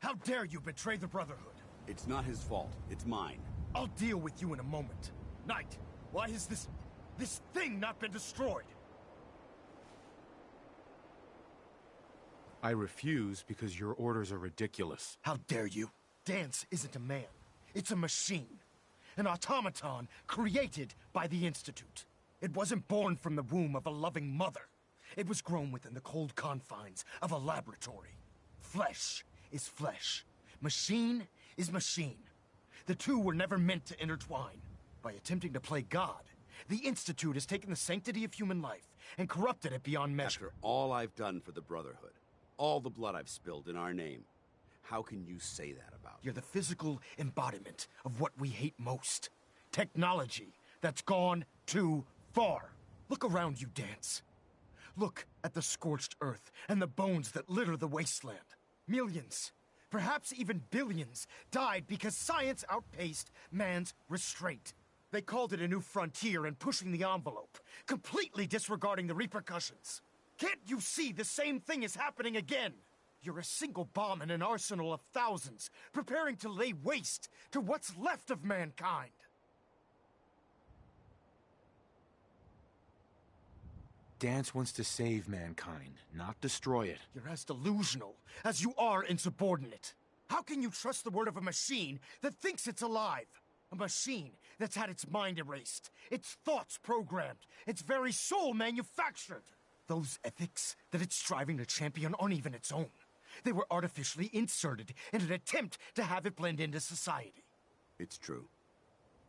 How dare you betray the Brotherhood? It's not his fault. It's mine. I'll deal with you in a moment. Knight, why has this thing not been destroyed? I refuse because your orders are ridiculous. How dare you? Dance isn't a man. It's a machine. An automaton created by the Institute. It wasn't born from the womb of a loving mother. It was grown within the cold confines of a laboratory. Flesh is flesh. Machine is machine. The two were never meant to intertwine. By attempting to play God, the Institute has taken the sanctity of human life and corrupted it beyond measure. After all I've done for the Brotherhood, all the blood I've spilled in our name, how can you say that about me? You're the physical embodiment of what we hate most. Technology that's gone too far. Look around you, Dance. Look at the scorched earth and the bones that litter the wasteland. Millions, perhaps even billions, died because science outpaced man's restraint. They called it a new frontier and pushing the envelope, completely disregarding the repercussions. Can't you see the same thing is happening again? You're a single bomb in an arsenal of thousands, preparing to lay waste to what's left of mankind. Dance wants to save mankind, not destroy it. You're as delusional as you are insubordinate. How can you trust the word of a machine that thinks it's alive? A machine that's had its mind erased, its thoughts programmed, its very soul manufactured. Those ethics that it's striving to champion aren't even its own. They were artificially inserted in an attempt to have it blend into society. It's true.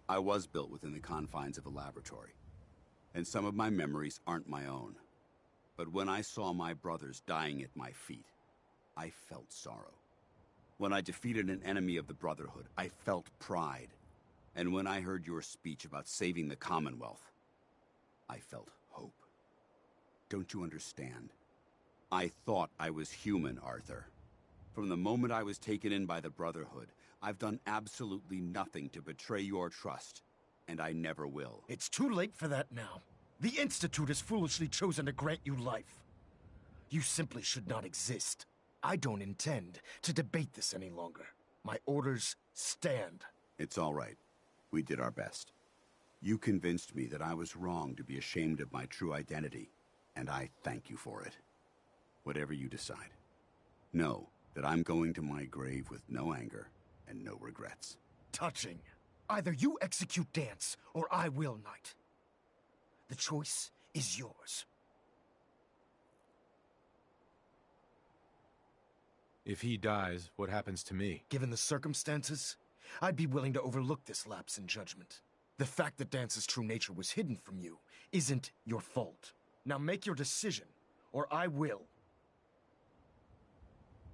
I was built within the confines of a laboratory. And some of my memories aren't my own. But when I saw my brothers dying at my feet, I felt sorrow. When I defeated an enemy of the Brotherhood, I felt pride. And when I heard your speech about saving the Commonwealth, I felt hope. Don't you understand? I thought I was human, Arthur. From the moment I was taken in by the Brotherhood, I've done absolutely nothing to betray your trust. And I never will. It's too late for that now. The Institute has foolishly chosen to grant you life. You simply should not exist. I don't intend to debate this any longer. My orders stand. It's all right. We did our best. You convinced me that I was wrong to be ashamed of my true identity, and I thank you for it. Whatever you decide. Know that I'm going to my grave with no anger and no regrets. Touching. Either you execute Dance, or I will, Knight. The choice is yours. If he dies, what happens to me? Given the circumstances, I'd be willing to overlook this lapse in judgment. The fact that Dance's true nature was hidden from you isn't your fault. Now make your decision, or I will.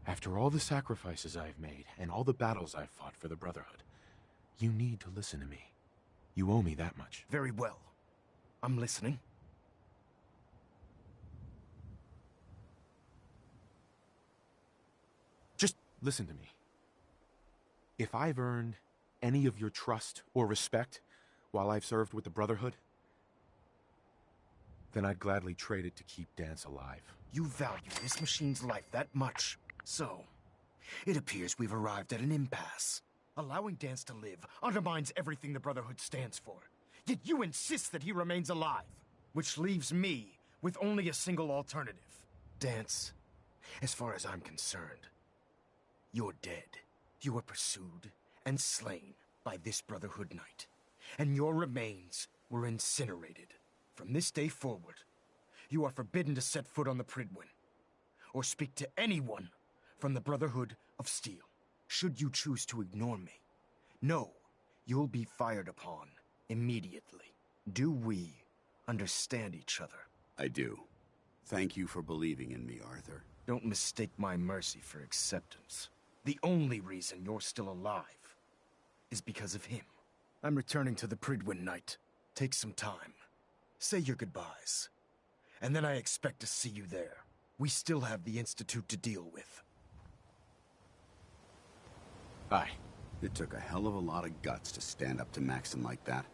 After all the sacrifices I've made, and all the battles I've fought for the Brotherhood, you need to listen to me. You owe me that much. Very well. I'm listening. Just listen to me. If I've earned any of your trust or respect while I've served with the Brotherhood, then I'd gladly trade it to keep Dance alive. You value this machine's life that much. So, it appears we've arrived at an impasse. Allowing Dance to live undermines everything the Brotherhood stands for. Yet you insist that he remains alive, which leaves me with only a single alternative. Dance, as far as I'm concerned, you're dead. You were pursued and slain by this Brotherhood Knight, and your remains were incinerated. From this day forward, you are forbidden to set foot on the Pridwin, or speak to anyone from the Brotherhood of Steel. Should you choose to ignore me, know you'll be fired upon immediately. Do we understand each other? I do. Thank you for believing in me, Arthur. Don't mistake my mercy for acceptance. The only reason you're still alive is because of him. I'm returning to the Pridwin Knight. Take some time. Say your goodbyes. And then I expect to see you there. We still have the Institute to deal with. Aye. It took a hell of a lot of guts to stand up to Maxon like that.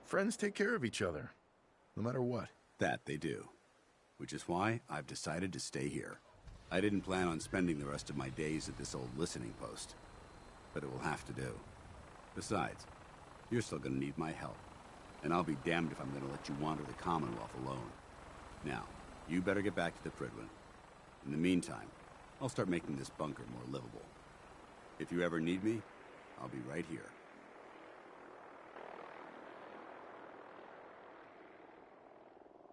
Friends take care of each other, no matter what. That they do. which is why I've decided to stay here. I didn't plan on spending the rest of my days at this old listening post, but it will have to do. Besides, you're still gonna need my help, and I'll be damned if I'm gonna let you wander the Commonwealth alone. Now, you better get back to the Prydwen. In the meantime, I'll start making this bunker more livable. If you ever need me, I'll be right here.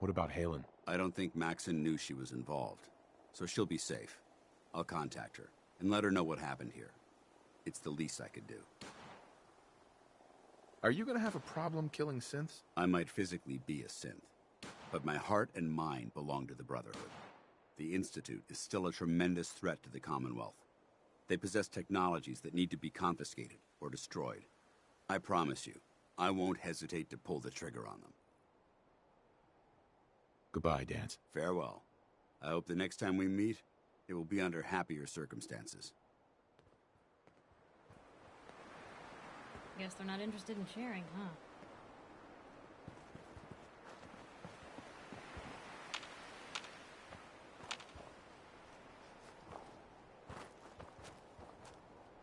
What about Halen? I don't think Maxon knew she was involved, so she'll be safe. I'll contact her and let her know what happened here. It's the least I could do. Are you gonna have a problem killing synths? I might physically be a synth, but my heart and mind belong to the Brotherhood. The Institute is still a tremendous threat to the Commonwealth. They possess technologies that need to be confiscated or destroyed. I promise you, I won't hesitate to pull the trigger on them. Goodbye, Dance. Farewell. I hope the next time we meet, it will be under happier circumstances. Guess they're not interested in sharing, huh?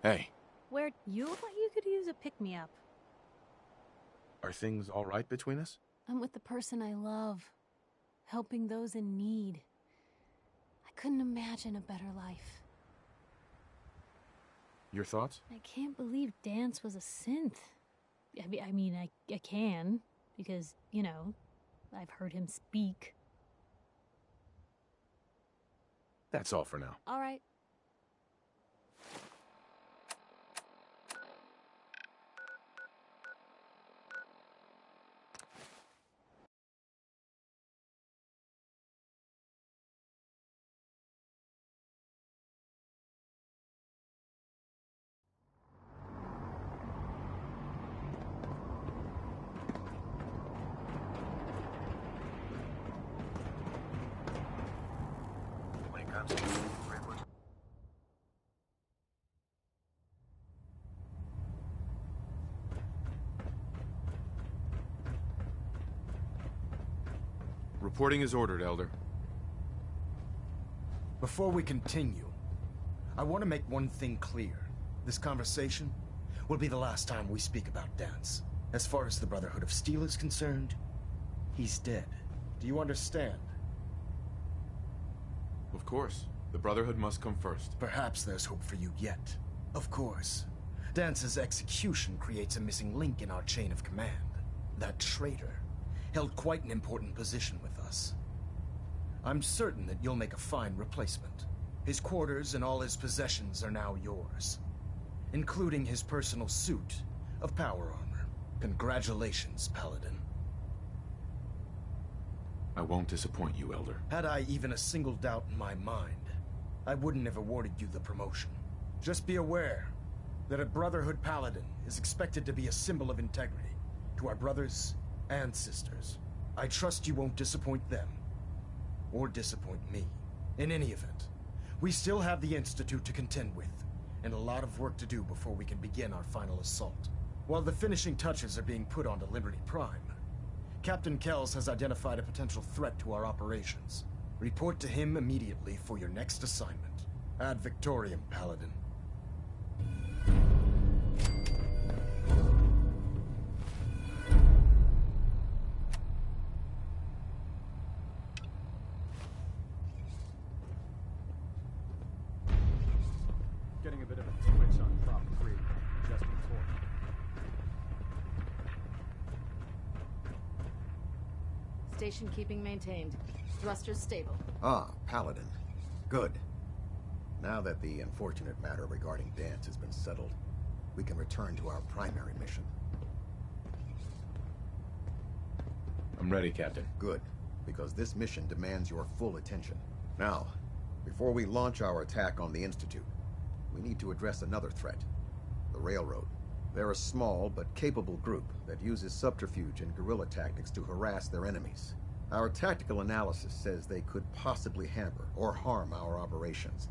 Hey, Where you look like you could use a pick-me-up. are things all right between us? I'm with the person I love, helping those in need. I couldn't imagine a better life. Your thoughts? I can't believe Dance was a synth. I mean, I can, because, you know, I've heard him speak. That's all for now. All right. Reporting is ordered, Elder. Before we continue, I want to make one thing clear. This conversation will be the last time we speak about Dance. As far as the Brotherhood of S.P.E.C.I.A.L is concerned, he's dead. Do you understand? Of course. The Brotherhood must come first. Perhaps there's hope for you yet. Of course. Dance's execution creates a missing link in our chain of command. That traitor held quite an important position with us. I'm certain that you'll make a fine replacement. His quarters and all his possessions are now yours, including his personal suit of power armor. Congratulations, Paladin. I won't disappoint you, Elder. Had I even a single doubt in my mind, I wouldn't have awarded you the promotion. Just be aware that a Brotherhood Paladin is expected to be a symbol of integrity to our brothers and sisters. I trust you won't disappoint them, or disappoint me. In any event, we still have the Institute to contend with, and a lot of work to do before we can begin our final assault. While the finishing touches are being put onto Liberty Prime, Captain Kells has identified a potential threat to our operations. Report to him immediately for your next assignment. Ad Victoriam, Paladin. Getting a bit of a twitch on prop 3, just before. Station keeping maintained. Thrusters stable. Ah, Paladin. Good. Now that the unfortunate matter regarding Dance has been settled, we can return to our primary mission. I'm ready, Captain. Good, because this mission demands your full attention. Now, before we launch our attack on the Institute, we need to address another threat. The Railroad. They're a small but capable group that uses subterfuge and guerrilla tactics to harass their enemies. Our tactical analysis says they could possibly hamper or harm our operations,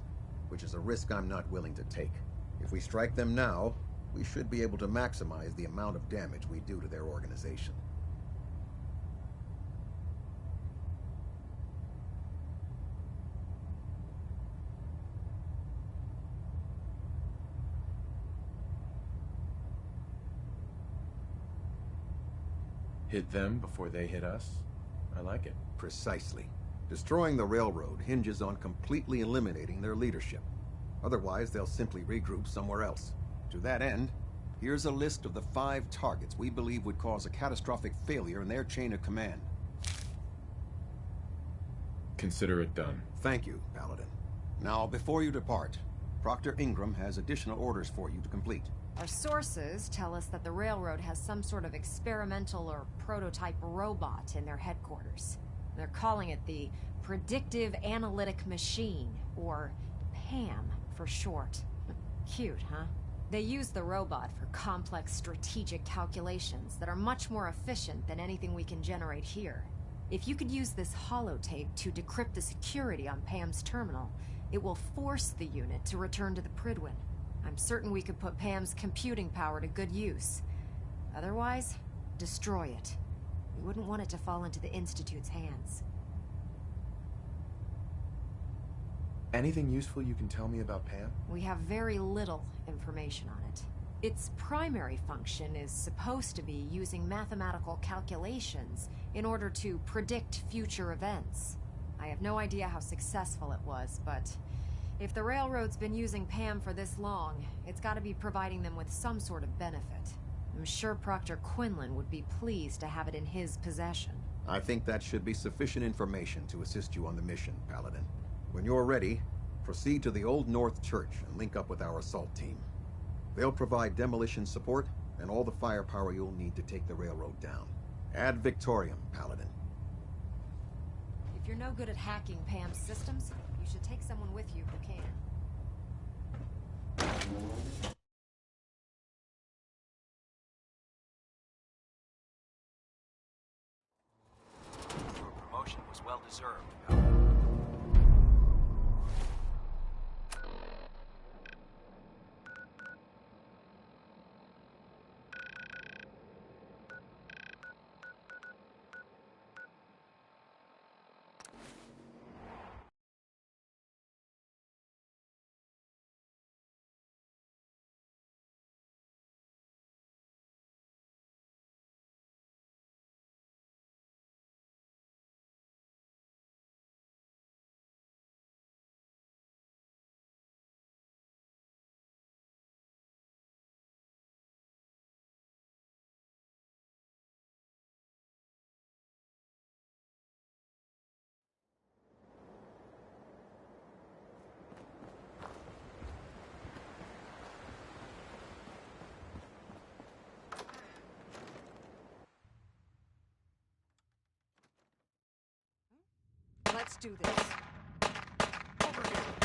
which is a risk I'm not willing to take. If we strike them now, we should be able to maximize the amount of damage we do to their organization. Hit them before they hit us? I like it. Precisely. Destroying the railroad hinges on completely eliminating their leadership. Otherwise, they'll simply regroup somewhere else. To that end, here's a list of the 5 targets we believe would cause a catastrophic failure in their chain of command. Consider it done. Thank you, Paladin. Now, before you depart, Proctor Ingram has additional orders for you to complete. Our sources tell us that the railroad has some sort of experimental or prototype robot in their headquarters. They're calling it the Predictive Analytic Machine, or PAM for short. Cute, huh? They use the robot for complex strategic calculations that are much more efficient than anything we can generate here. If you could use this holotape to decrypt the security on PAM's terminal, it will force the unit to return to the Prydwen. I'm certain we could put PAM's computing power to good use. Otherwise, destroy it. We wouldn't want it to fall into the Institute's hands. Anything useful you can tell me about Pam? We have very little information on it. Its primary function is supposed to be using mathematical calculations in order to predict future events. I have no idea how successful it was, but if the railroad's been using PAM for this long, it's got to be providing them with some sort of benefit. I'm sure Proctor Quinlan would be pleased to have it in his possession. I think that should be sufficient information to assist you on the mission, Paladin. When you're ready, proceed to the Old North Church and link up with our assault team. They'll provide demolition support and all the firepower you'll need to take the railroad down. Ad Victoriam, Paladin. If you're no good at hacking PAM's systems, you should take someone with you who can. Your promotion was well deserved. Let's do this. Over here.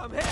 I'm hit!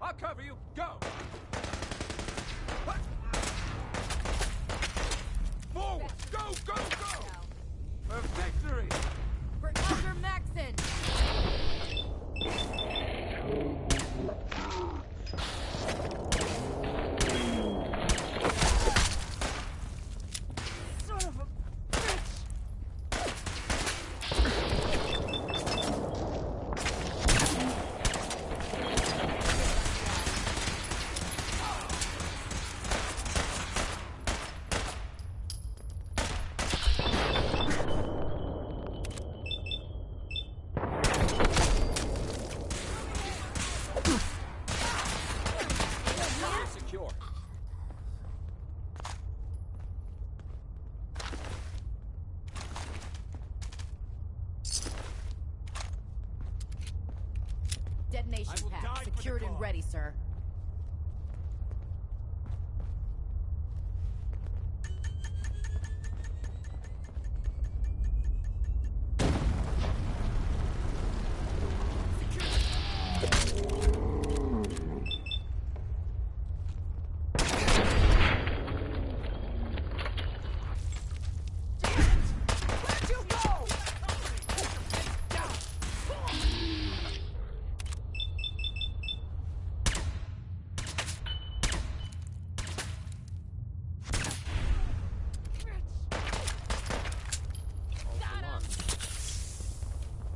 I'll cover you. Go! Forward! Go, go, go! For victory! For Elder Maxon! Son of a bitch! Secure. Detonation I will die pack for the secured and cause. ready, sir. Where'd you go?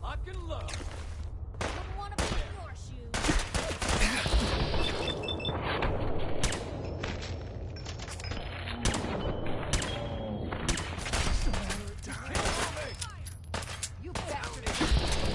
Lock and load. Wouldn't want to be in your shoes. You bastard!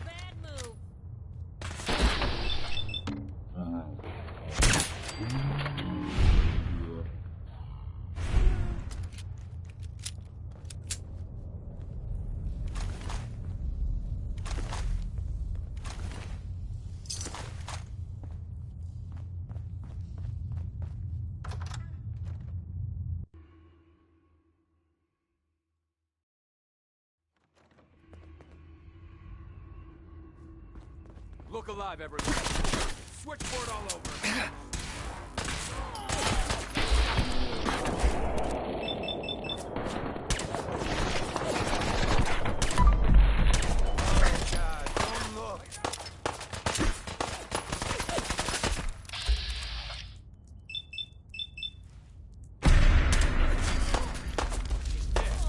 Bad move. Look alive, everyone. Switchboard all over. Oh, God, don't look.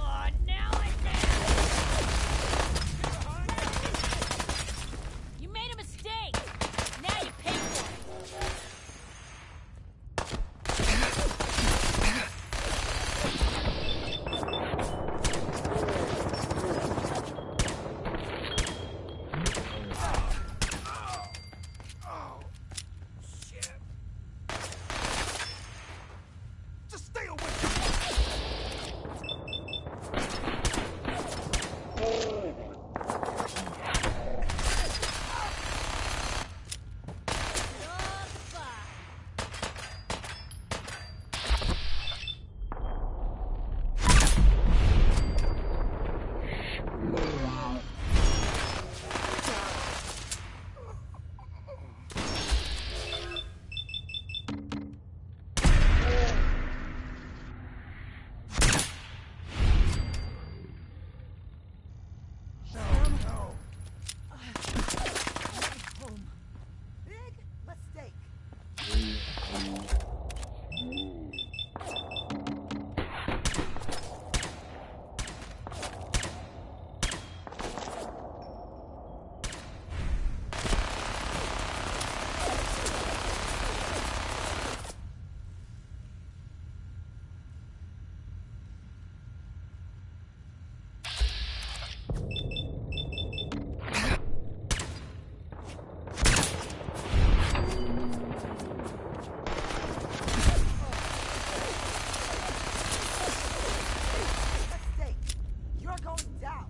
Oh, now I You made a mistake. Now you pay for it. Just stay away. down.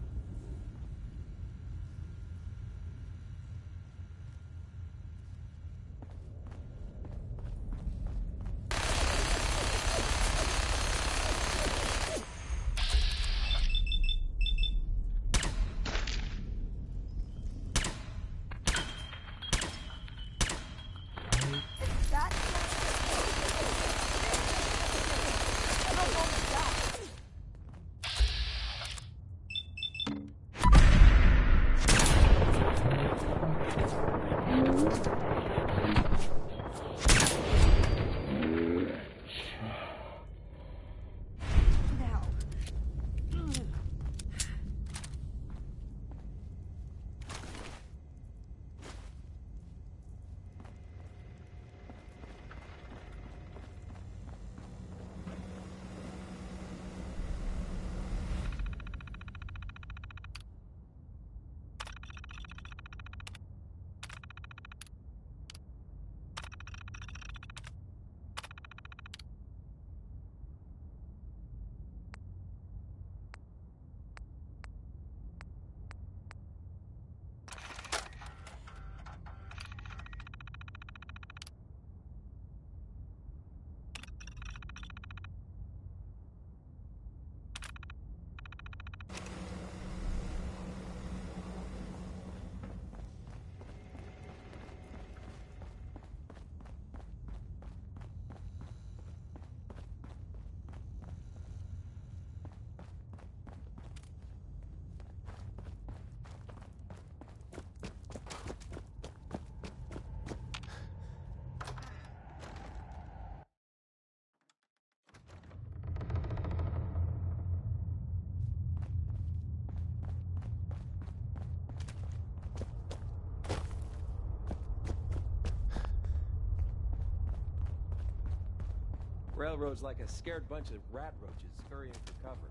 Railroad's like a scared bunch of rat roaches scurrying for cover.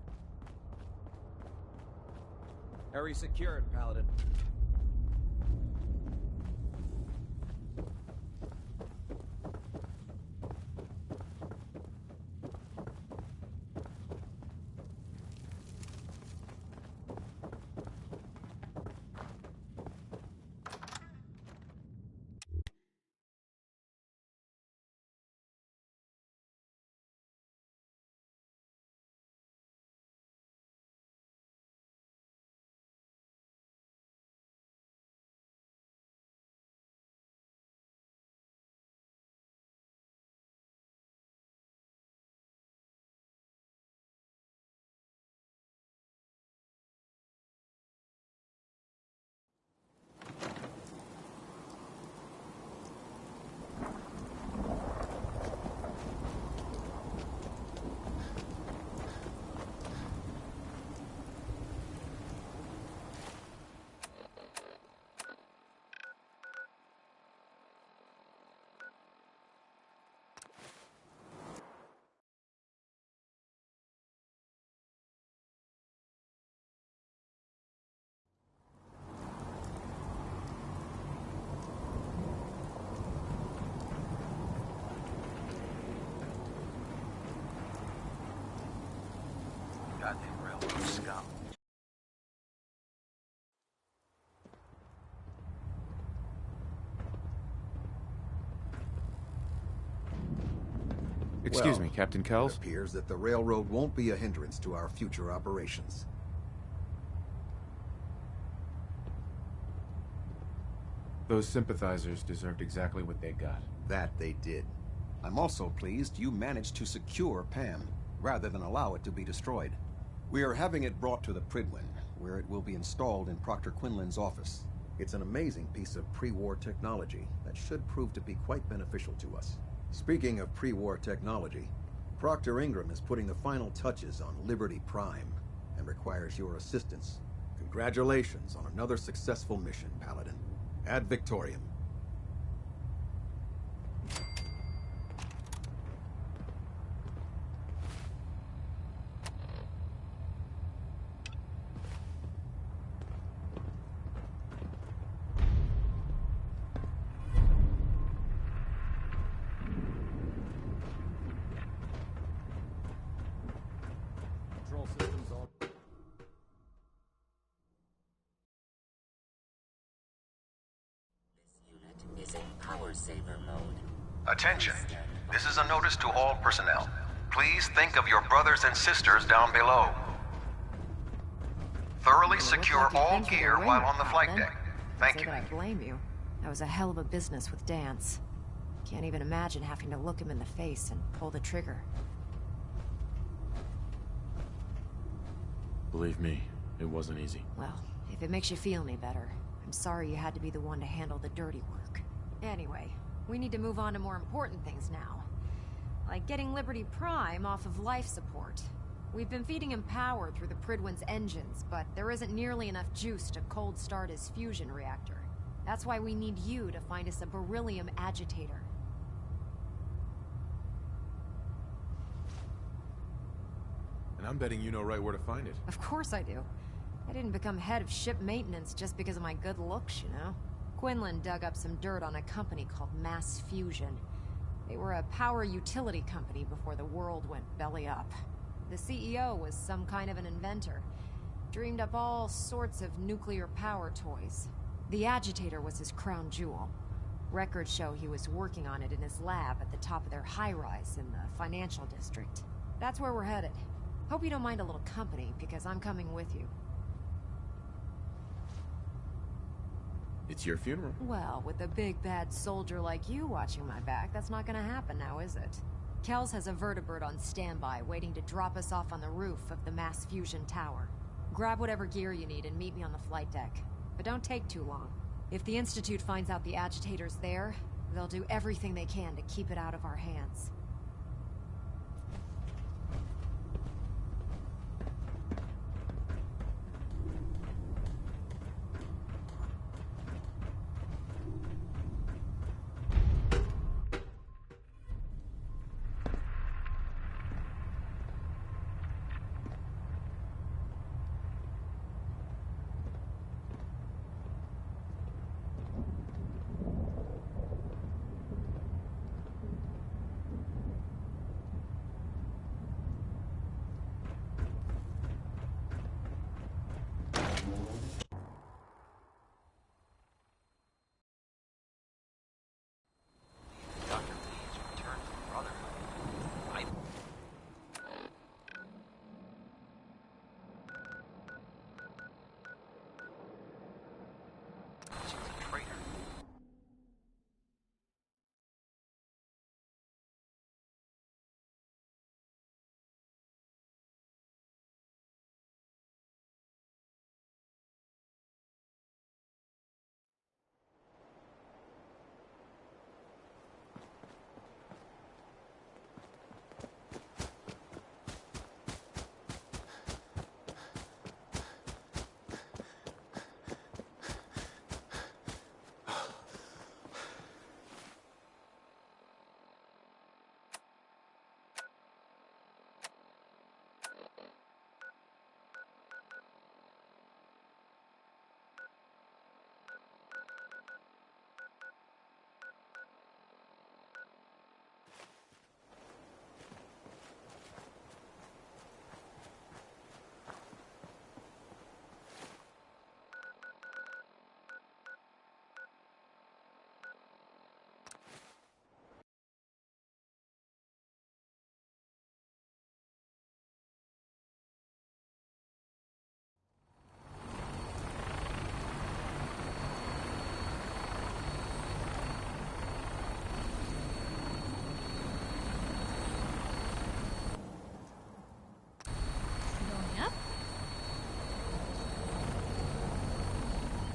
Area secured, Paladin. Goddamn railroad scum. Excuse me, Captain Kells? It appears that the railroad won't be a hindrance to our future operations. Those sympathizers deserved exactly what they got. That they did. I'm also pleased you managed to secure Pam, rather than allow it to be destroyed. We are having it brought to the Pridwin, where it will be installed in Proctor Quinlan's office. It's an amazing piece of pre-war technology that should prove to be quite beneficial to us. Speaking of pre-war technology, Proctor Ingram is putting the final touches on Liberty Prime and requires your assistance. Congratulations on another successful mission, Paladin. Ad Victoriam. Control systems on. power saver mode. Attention. This is a notice to all personnel. Please think of your brothers and sisters down below. Thoroughly secure all gear while on the flight deck. Thank you. Say that I blame you. That was a hell of a business with Dance. Can't even imagine having to look him in the face and pull the trigger. Believe me, it wasn't easy. Well, if it makes you feel any better, I'm sorry you had to be the one to handle the dirty work. Anyway, we need to move on to more important things now. Like getting Liberty Prime off of life support. We've been feeding him power through the Pridwin's engines, but there isn't nearly enough juice to cold start his fusion reactor. That's why we need you to find us a beryllium agitator. And I'm betting you know right where to find it. Of course I do. I didn't become head of ship maintenance just because of my good looks, you know? Quinlan dug up some dirt on a company called Mass Fusion. They were a power utility company before the world went belly up. The CEO was some kind of an inventor. Dreamed up all sorts of nuclear power toys. The agitator was his crown jewel. Records show he was working on it in his lab at the top of their high-rise in the financial district. That's where we're headed. Hope you don't mind a little company, because I'm coming with you. It's your funeral. Well, with a big bad soldier like you watching my back, that's not gonna happen now, is it? Kells has a vertibird on standby, waiting to drop us off on the roof of the Mass Fusion Tower. Grab whatever gear you need and meet me on the flight deck. But don't take too long. If the Institute finds out the agitator's there, they'll do everything they can to keep it out of our hands.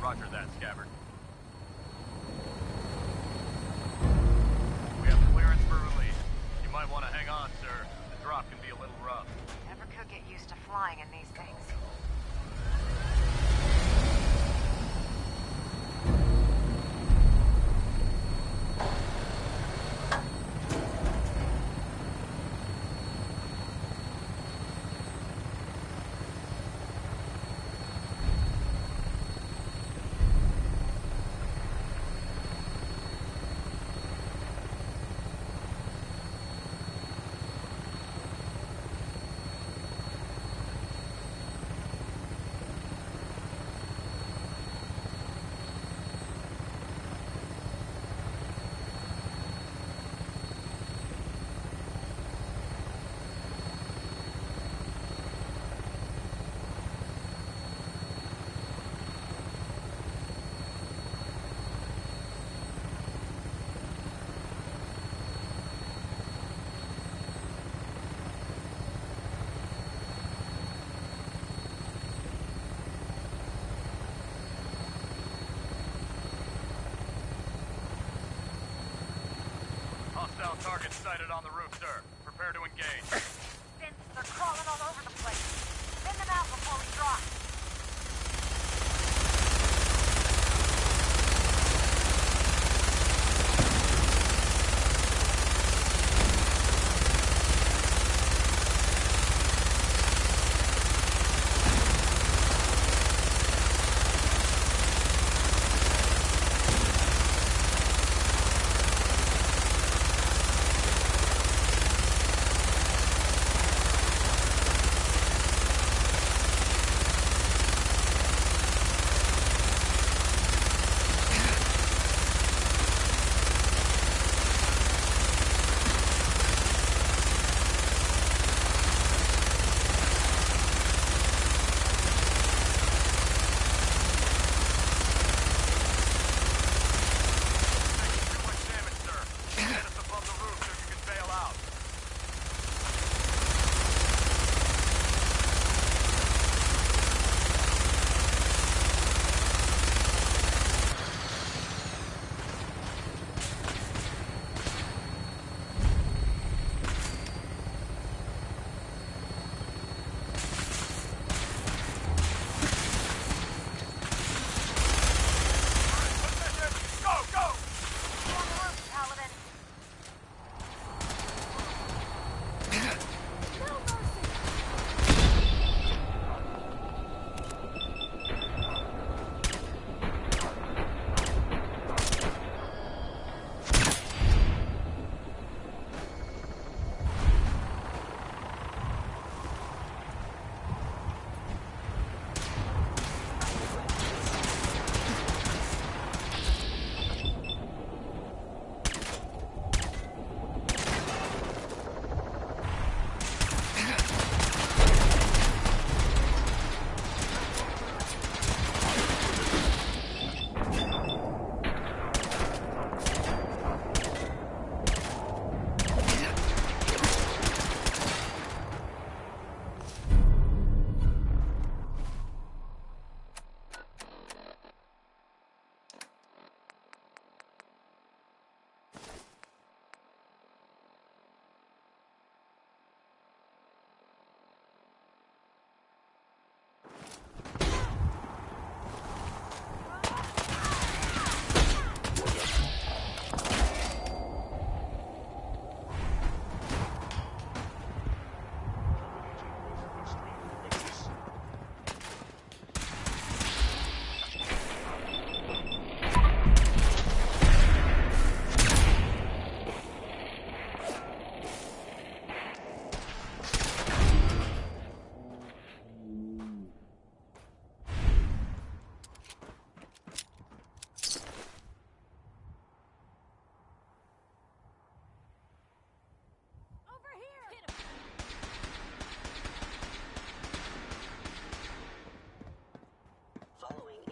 Roger that, Scabbard. We have clearance for release. You might want to hang on, sir. The drop can be a little rough. Never could get used to flying in these things. Hostile target sighted on the roof, sir. Prepare to engage. Vince, they're crawling all over the place. Send them out before we drop.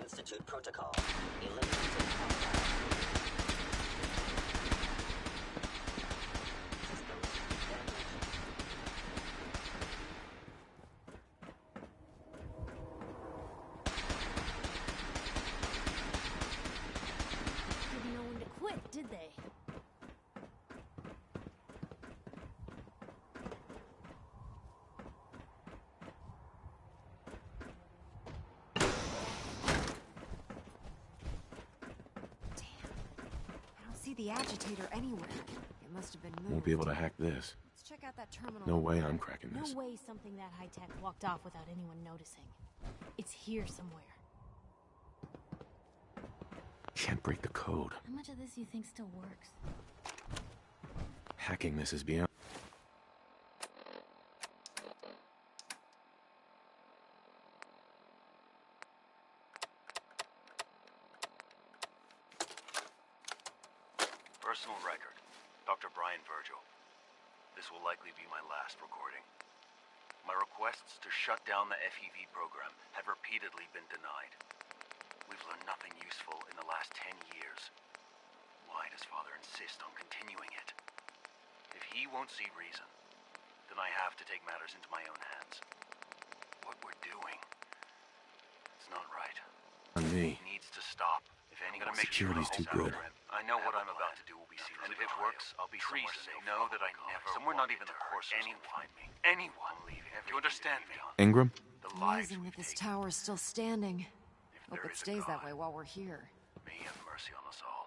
Institute protocol. Eliminated contact. Didn't know when to quit, did they? The agitator anywhere. It must have been moved. Won't be able to hack this. Let's check out that terminal. No way I'm cracking this. No way something that high-tech walked off without anyone noticing. It's here somewhere. Can't break the code. How much of this you think still works? Hacking this is beyond... Personal record. Dr. Brian Virgil. This will likely be my last recording. My requests to shut down the FEV program have repeatedly been denied. We've learned nothing useful in the last 10 years. Why does Father insist on continuing it? If he won't see reason, then I have to take matters into my own hands. What we're doing, it's not right. On me. It needs to stop. If anyone Security's too good. I know what I'm about to do will be seen And if it works, I'll be somewhere safe. Know that I never somewhere not even the Corsairs can find me. Anyone. Do you understand me? Ingram? Amazing that this tower is still standing. Hope it stays that way while we're here. May he have mercy on us all.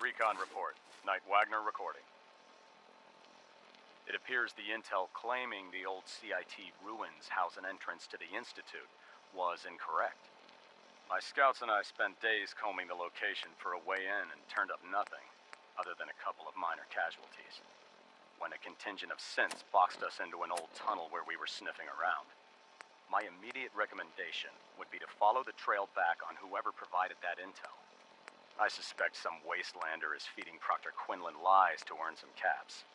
Recon report. Knight Wagner recording. It appears the intel claiming the old CIT ruins house an entrance to the Institute was incorrect. My scouts and I spent days combing the location for a way in and turned up nothing, other than a couple of minor casualties. When a contingent of synths boxed us into an old tunnel where we were sniffing around. My immediate recommendation would be to follow the trail back on whoever provided that intel. I suspect some wastelander is feeding Proctor Quinlan lies to earn some caps.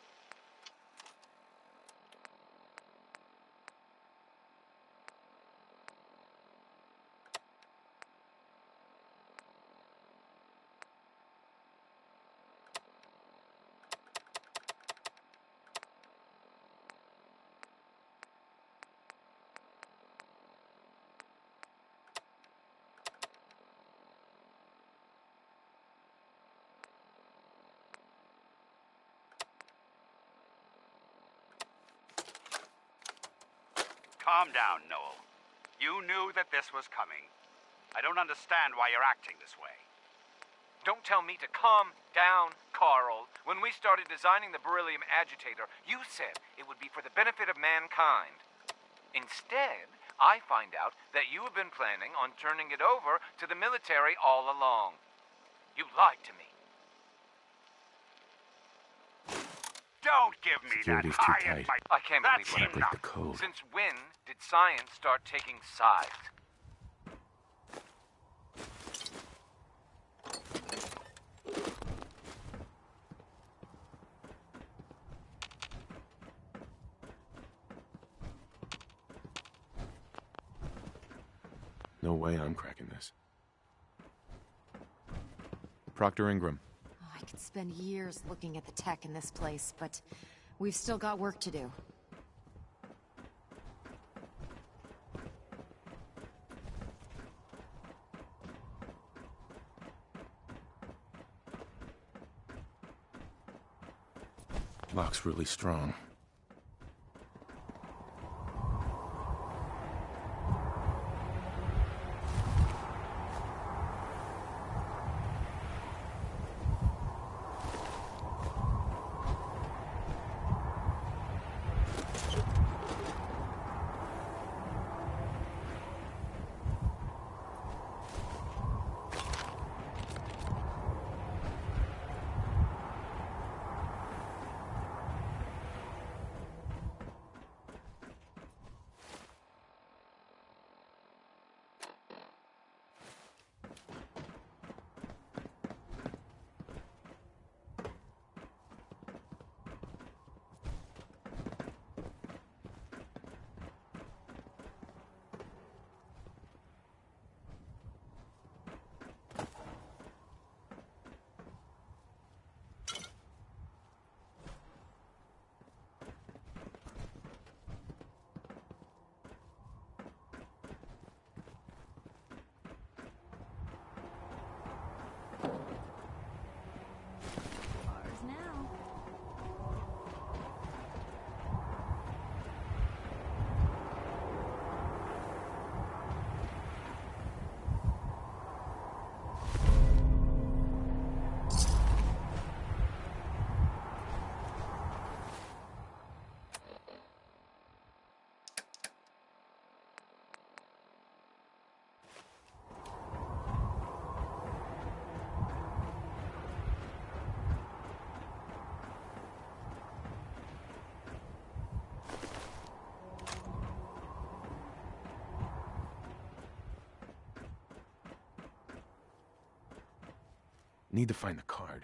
Calm down, Noel. You knew that this was coming. I don't understand why you're acting this way. Don't tell me to calm down, Carl. When we started designing the beryllium agitator, you said it would be for the benefit of mankind. Instead, I find out that you have been planning on turning it over to the military all along. You lied to me. Don't give me Security's that too high and tight. I can't believe what Can't I've break done. the code. Since when did science start taking sides? No way I'm cracking this. Proctor Ingram. Oh, I could spend years looking at the tech in this place, but we've still got work to do. Lock's really strong. Bars now. Need to find the card.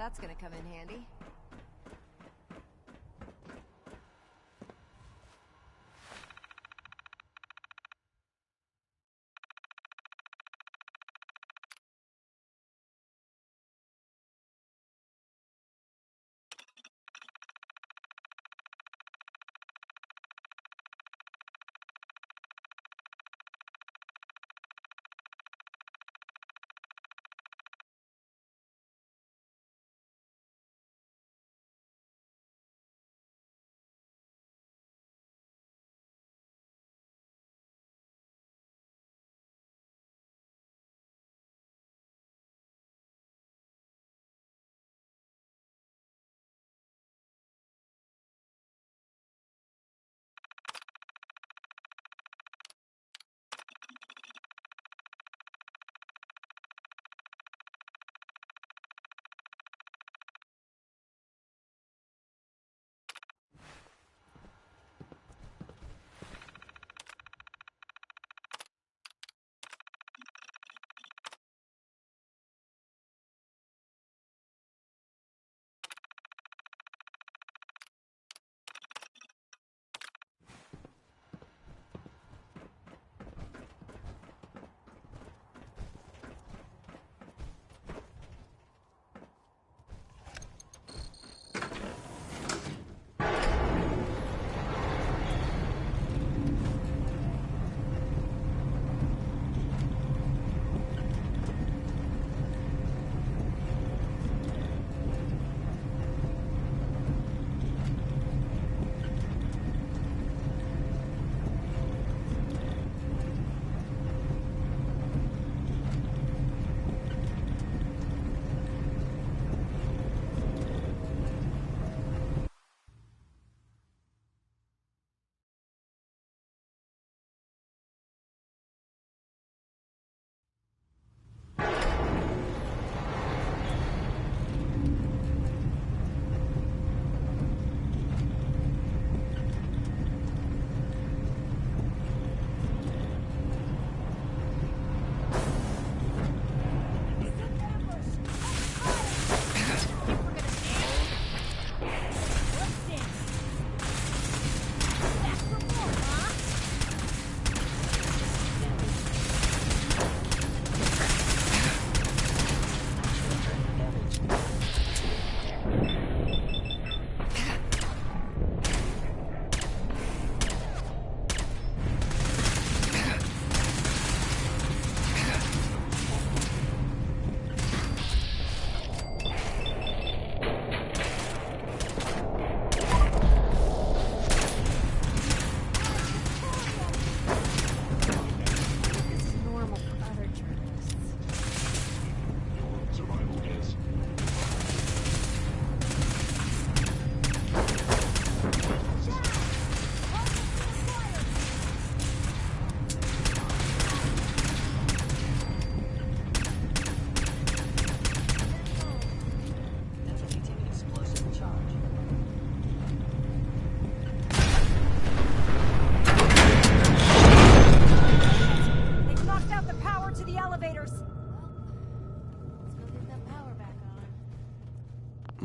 That's gonna come in handy.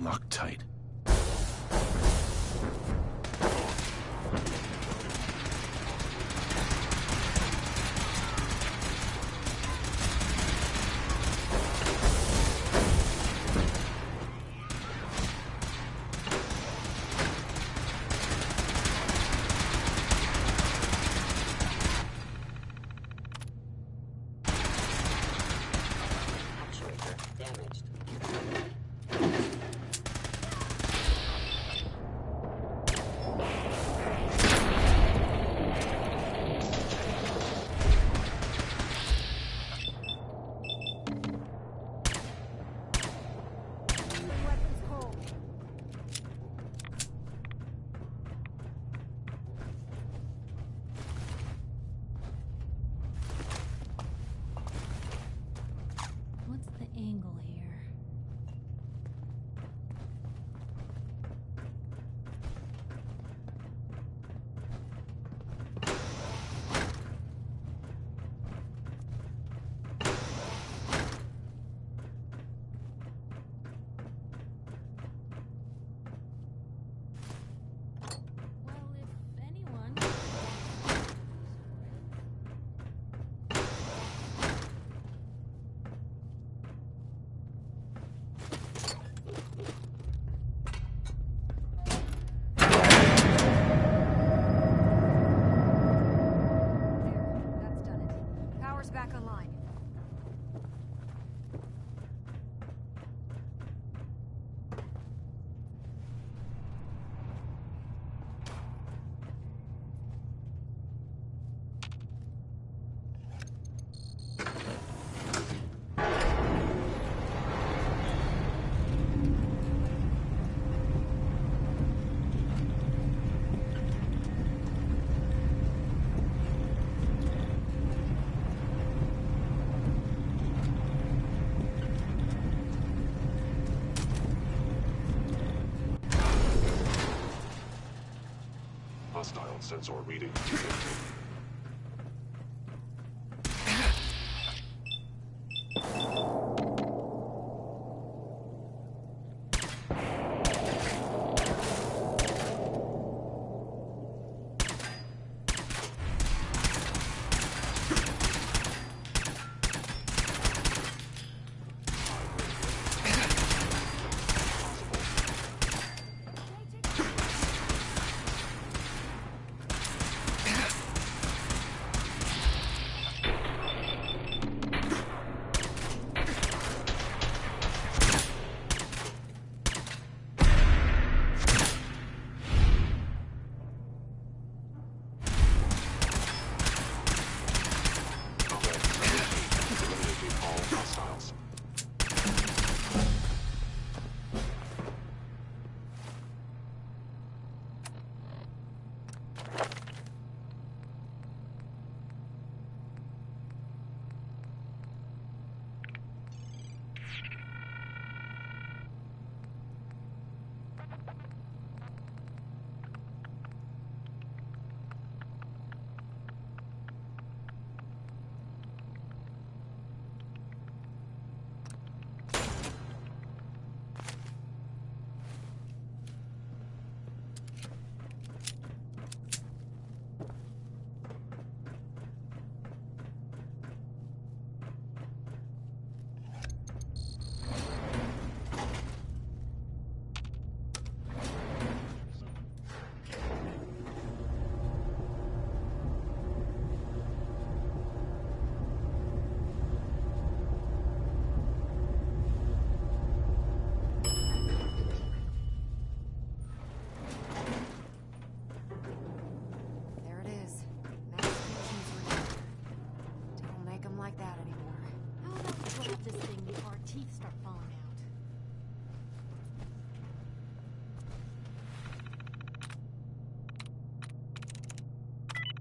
Loctite. What's the angle here? sensor reading.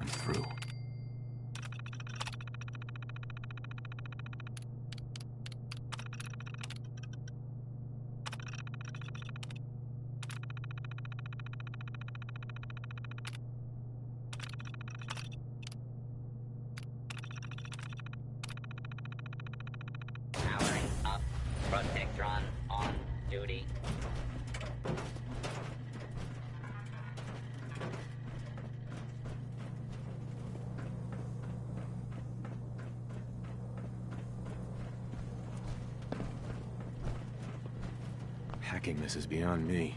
Through. Powering up. Protectron on duty. Hacking this is beyond me.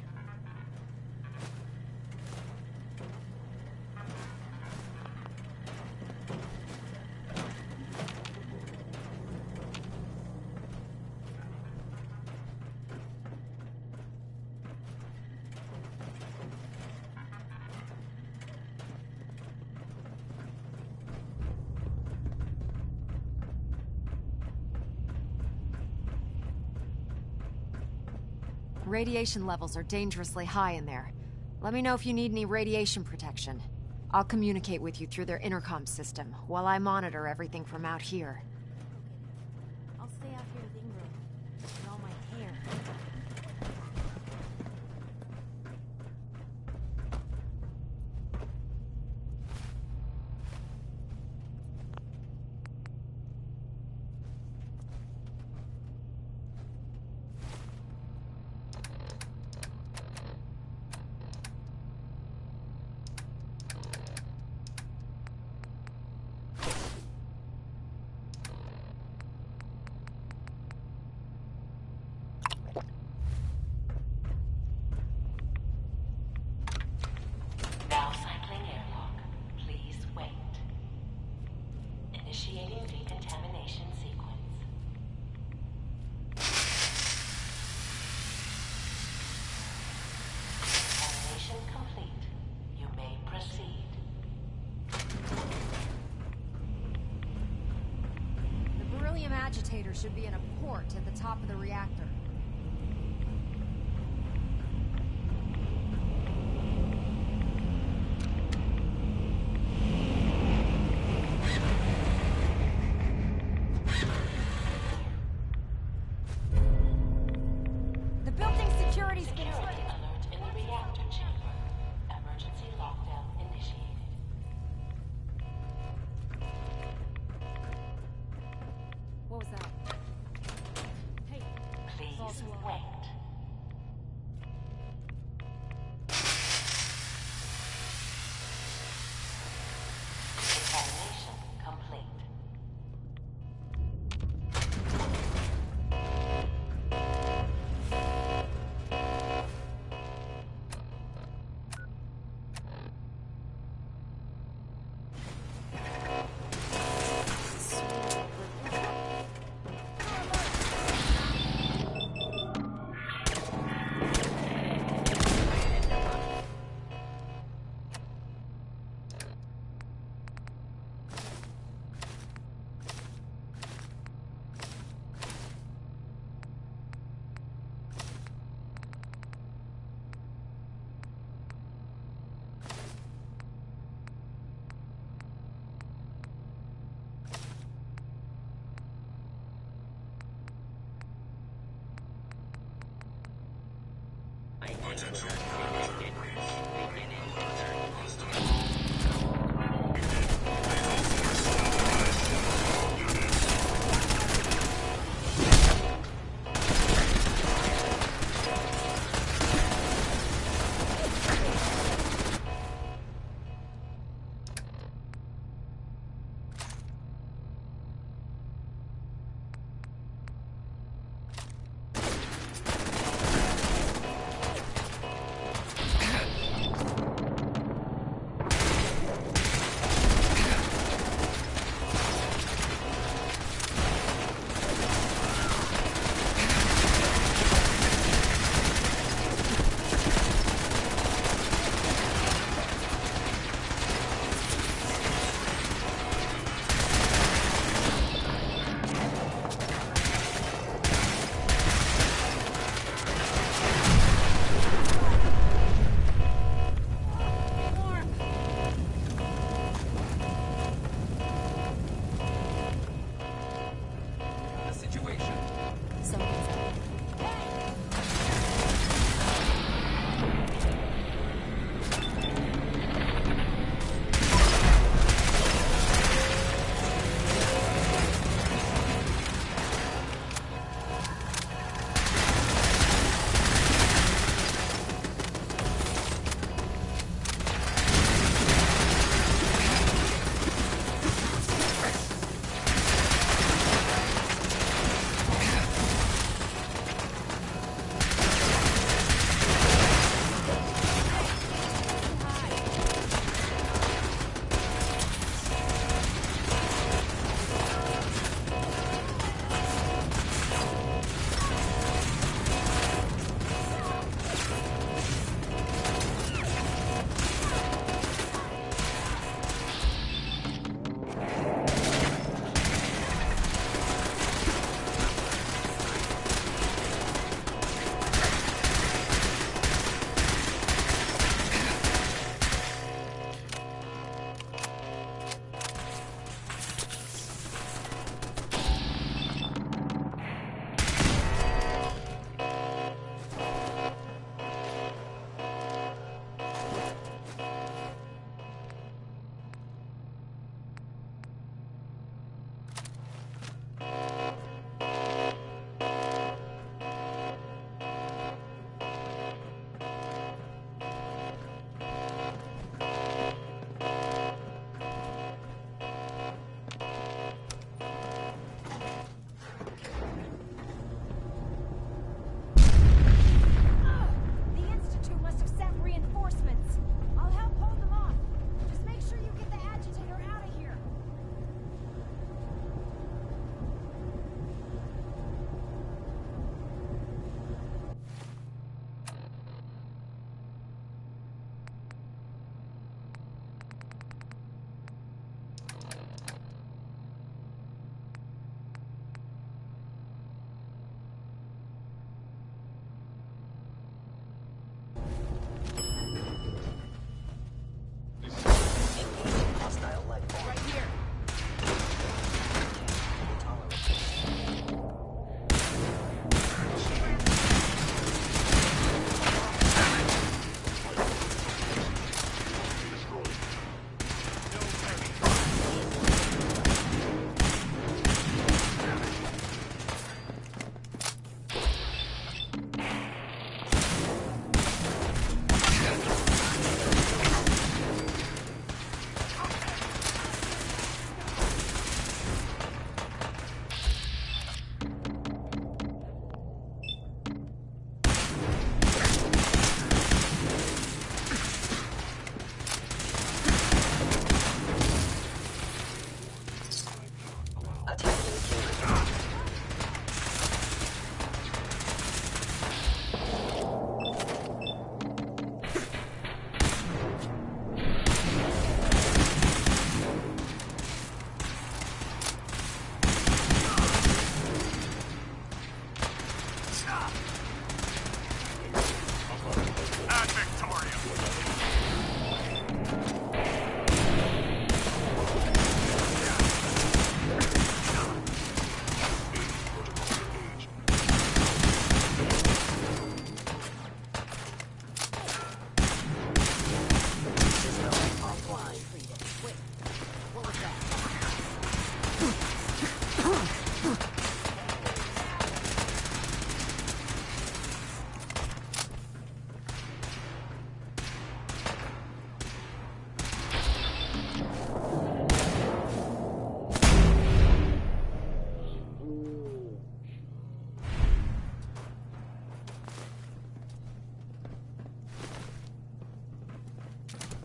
Radiation levels are dangerously high in there. Let me know if you need any radiation protection. I'll communicate with you through their intercom system, while I monitor everything from out here. I'll stay out here with Ingram. And all my hair. Now cycling airlock. Please wait. Initiating decontamination sequence. Decontamination complete. You may proceed. The beryllium agitator should be in a port at the top of the reactor. The building's security's been... Security alert in the reactor chamber. Emergency lockdown initiated. wait. Examination complete.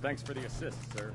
Thanks for the assist, sir.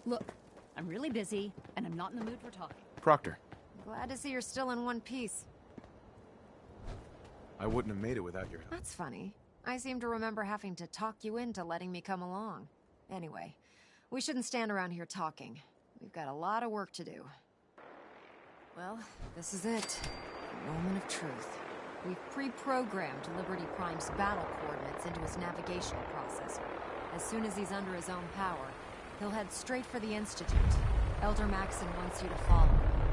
Look, I'm really busy, and I'm not in the mood for talking. Proctor, Glad to see you're still in one piece. I wouldn't have made it without your help. That's funny. I seem to remember having to talk you into letting me come along. Anyway, we shouldn't stand around here talking. We've got a lot of work to do. Well, this is it. The moment of truth. We've pre-programmed Liberty Prime's battle coordinates into his navigational processor. As soon as he's under his own power, he'll head straight for the Institute. Elder Maxon wants you to follow,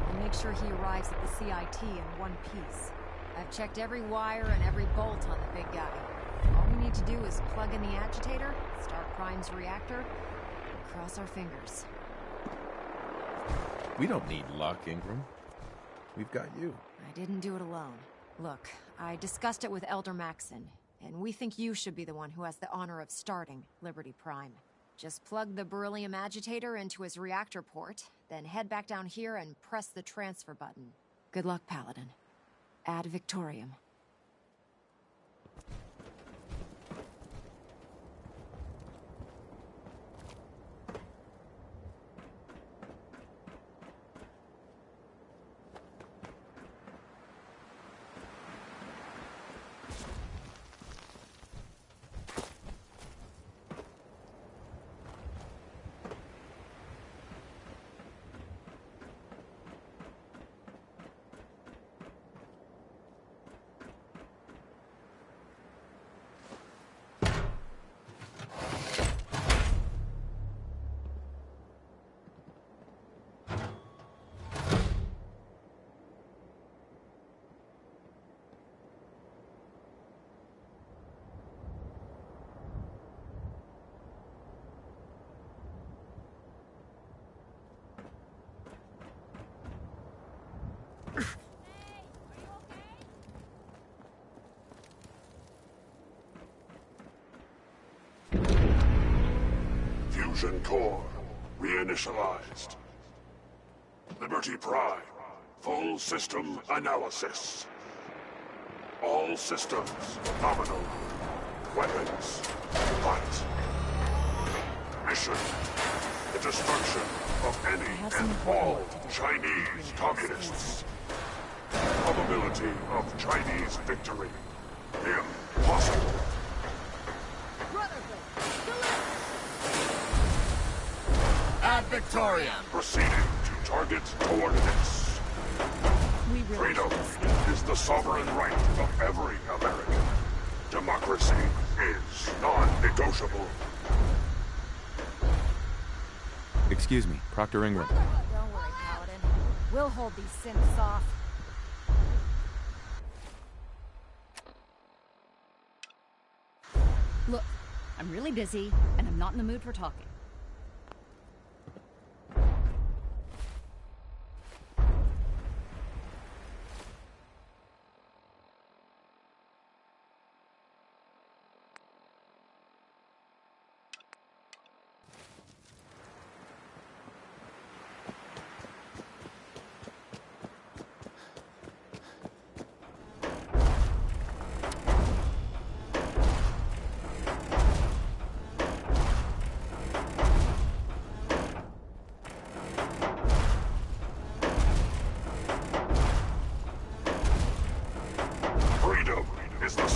and make sure he arrives at the CIT in one piece. I've checked every wire and every bolt on the big guy. All we need to do is plug in the agitator, start Prime's reactor, and cross our fingers. We don't need luck, Ingram. We've got you. I didn't do it alone. Look, I discussed it with Elder Maxon, and we think you should be the one who has the honor of starting Liberty Prime. Just plug the beryllium agitator into his reactor port, then head back down here and press the transfer button. Good luck, Paladin. Ad Victoriam. Fusion core reinitialized. Liberty Prime, full system analysis. All systems nominal. Weapons hot. Mission: the destruction of any and all Chinese communists. Probability of Chinese victory: impossible. Ad Victoriam. Proceeding to target coordinates. Freedom is the sovereign right of every American. Democracy is non-negotiable. Excuse me, Proctor Ingram. Don't worry, Paladin. We'll hold these synths off. Look, I'm really busy, and I'm not in the mood for talking.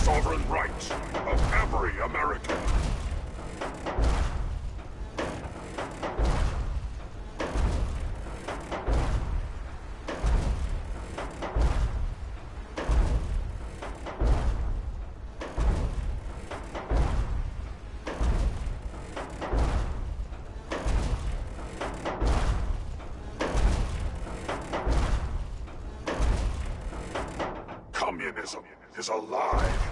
sovereign right of every American. Communism is alive.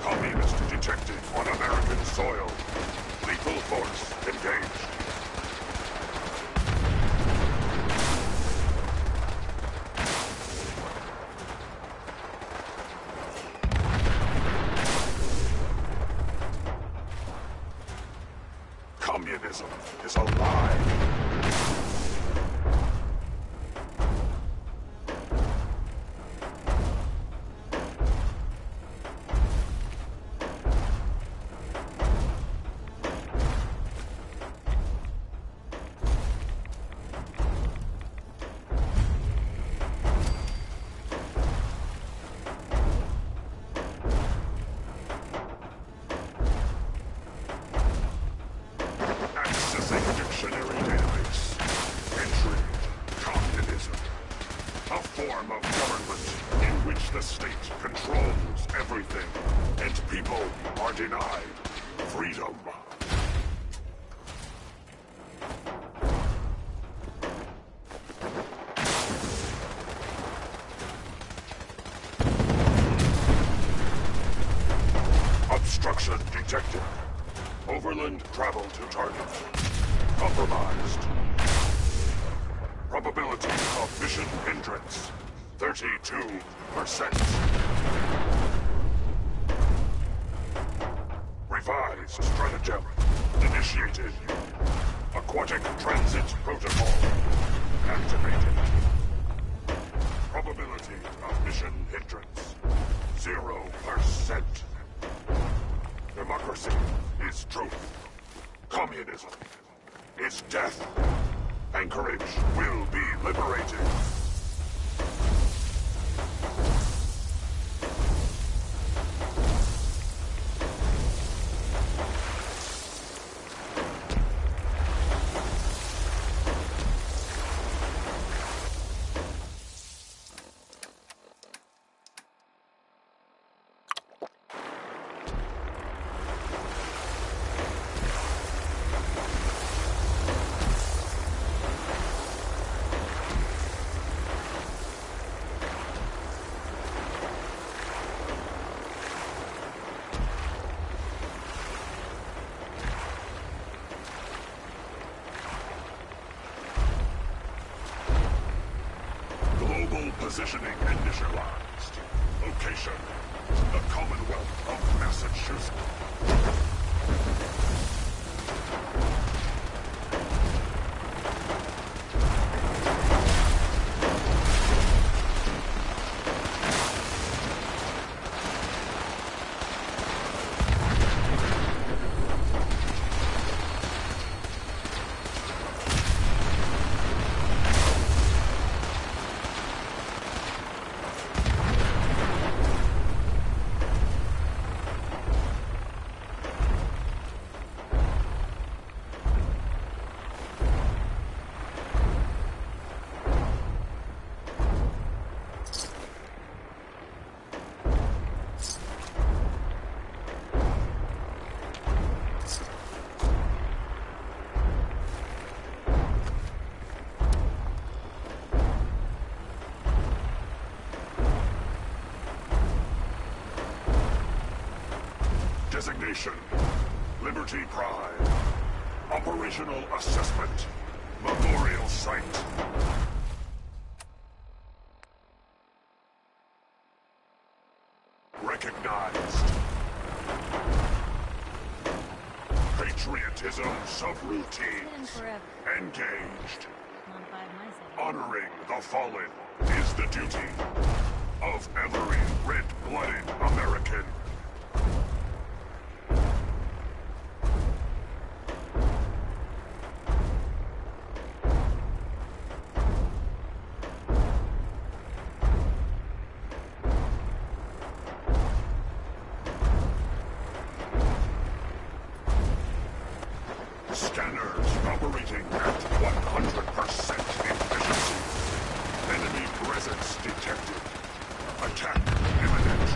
Communist detected on American soil. Lethal force engaged. Communism is alive. Accessing dictionary database. Entry. Communism. A form of government in which the state controls everything, and people are denied freedom. Obstruction detected. Overland travel to target. Compromised. Probability of mission hindrance. 32%. Revised stratagem. Initiated. Aquatic transit protocol. Activated. Probability of mission hindrance. 0%. Democracy is truth. Communism is death. Anchorage will be liberated. Positioning initialized. Location: the Commonwealth of Massachusetts. Designation: Liberty Pride. Operational assessment. Memorial Site. Recognized. Patriotism subroutines. Engaged. Honoring the fallen is the duty of every red-blooded American. Operating at 100% efficiency. Enemy presence detected. Attack imminent.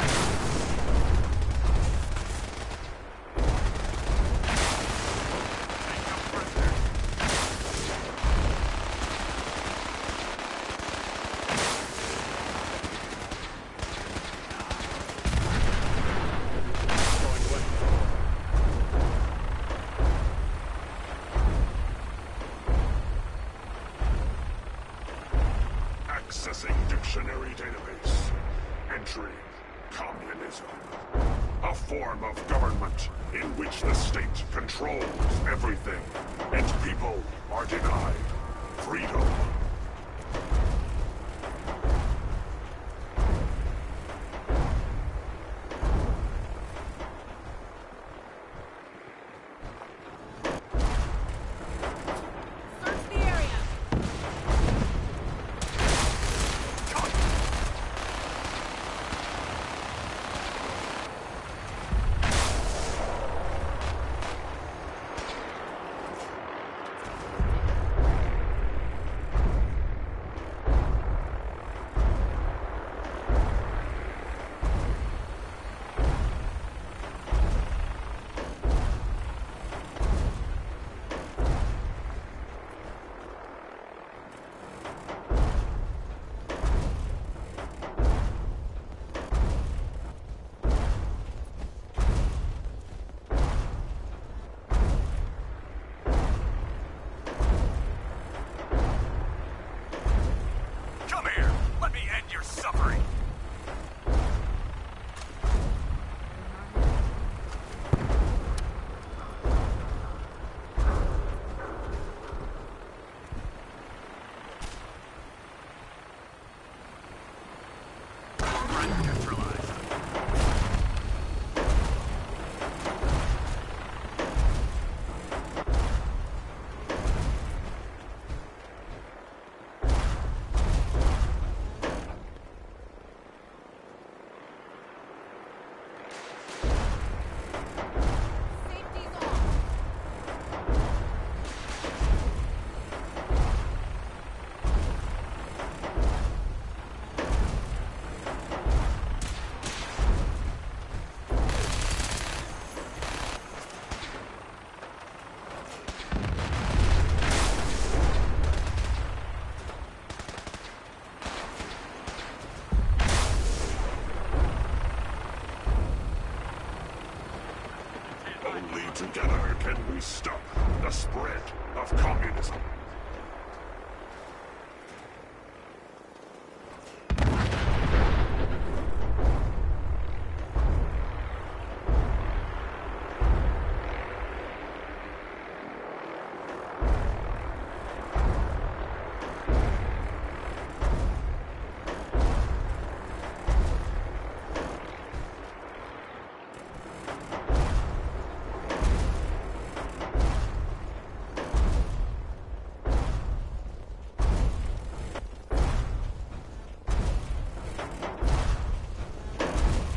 Accessing dictionary database. Entry: communism. A form of government in which the state controls everything, and people are denied freedom. Together can we stop the spread of communism.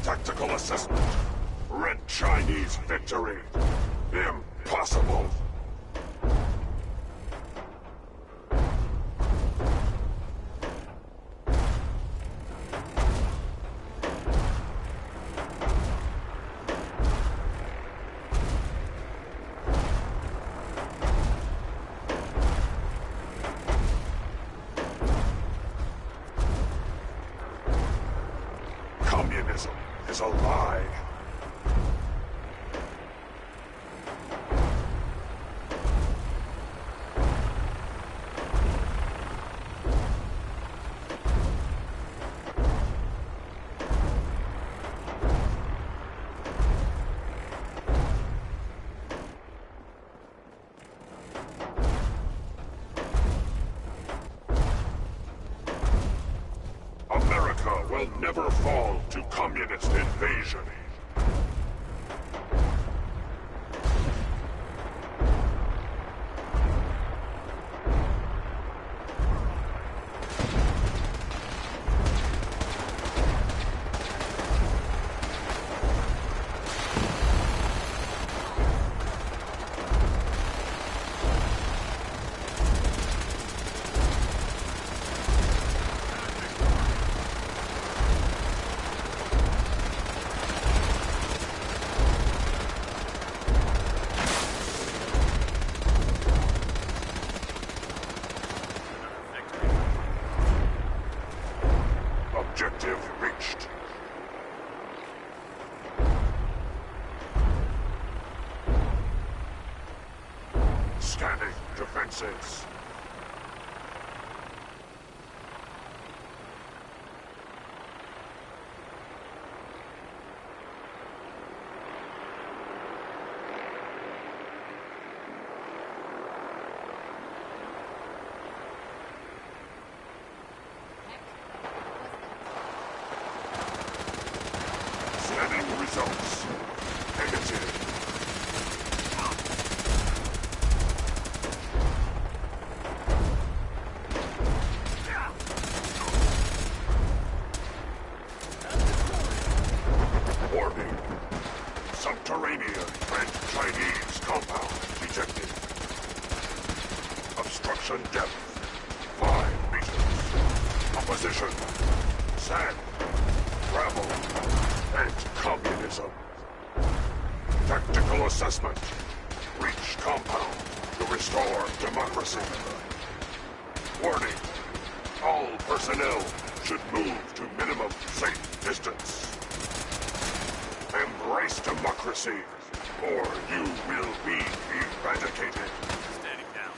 Tactical assessment. Red Chinese victory. Impossible. Communism is a lie. America will never fall to communist invasion. Objective reached. Scanning defenses. Scanning results. Negative. Warning. Subterranean and Chinese compound detected. Obstruction depth 5 meters. Opposition. Sand. Gravel. And communism. Tactical assessment. Reach compound to restore democracy. Warning. All personnel should move to minimum safe distance. Embrace democracy, or you will be eradicated. Standing down.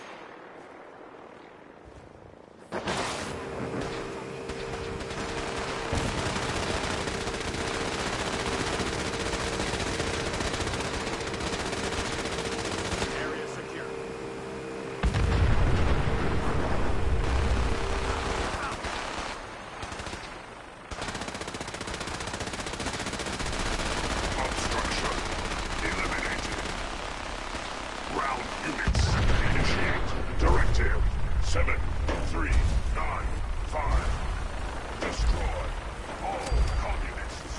Area secure. Obstruction eliminated. Ground units initiate directive 7395. Destroy all communists.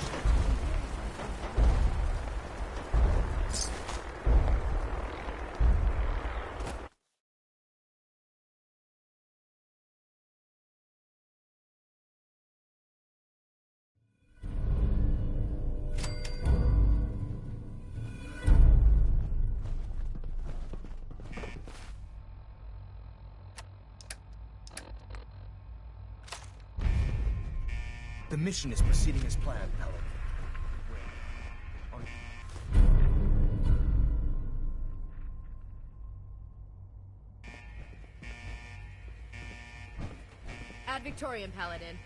The mission is proceeding as planned, Paladin. Ad Victoriam, Paladin.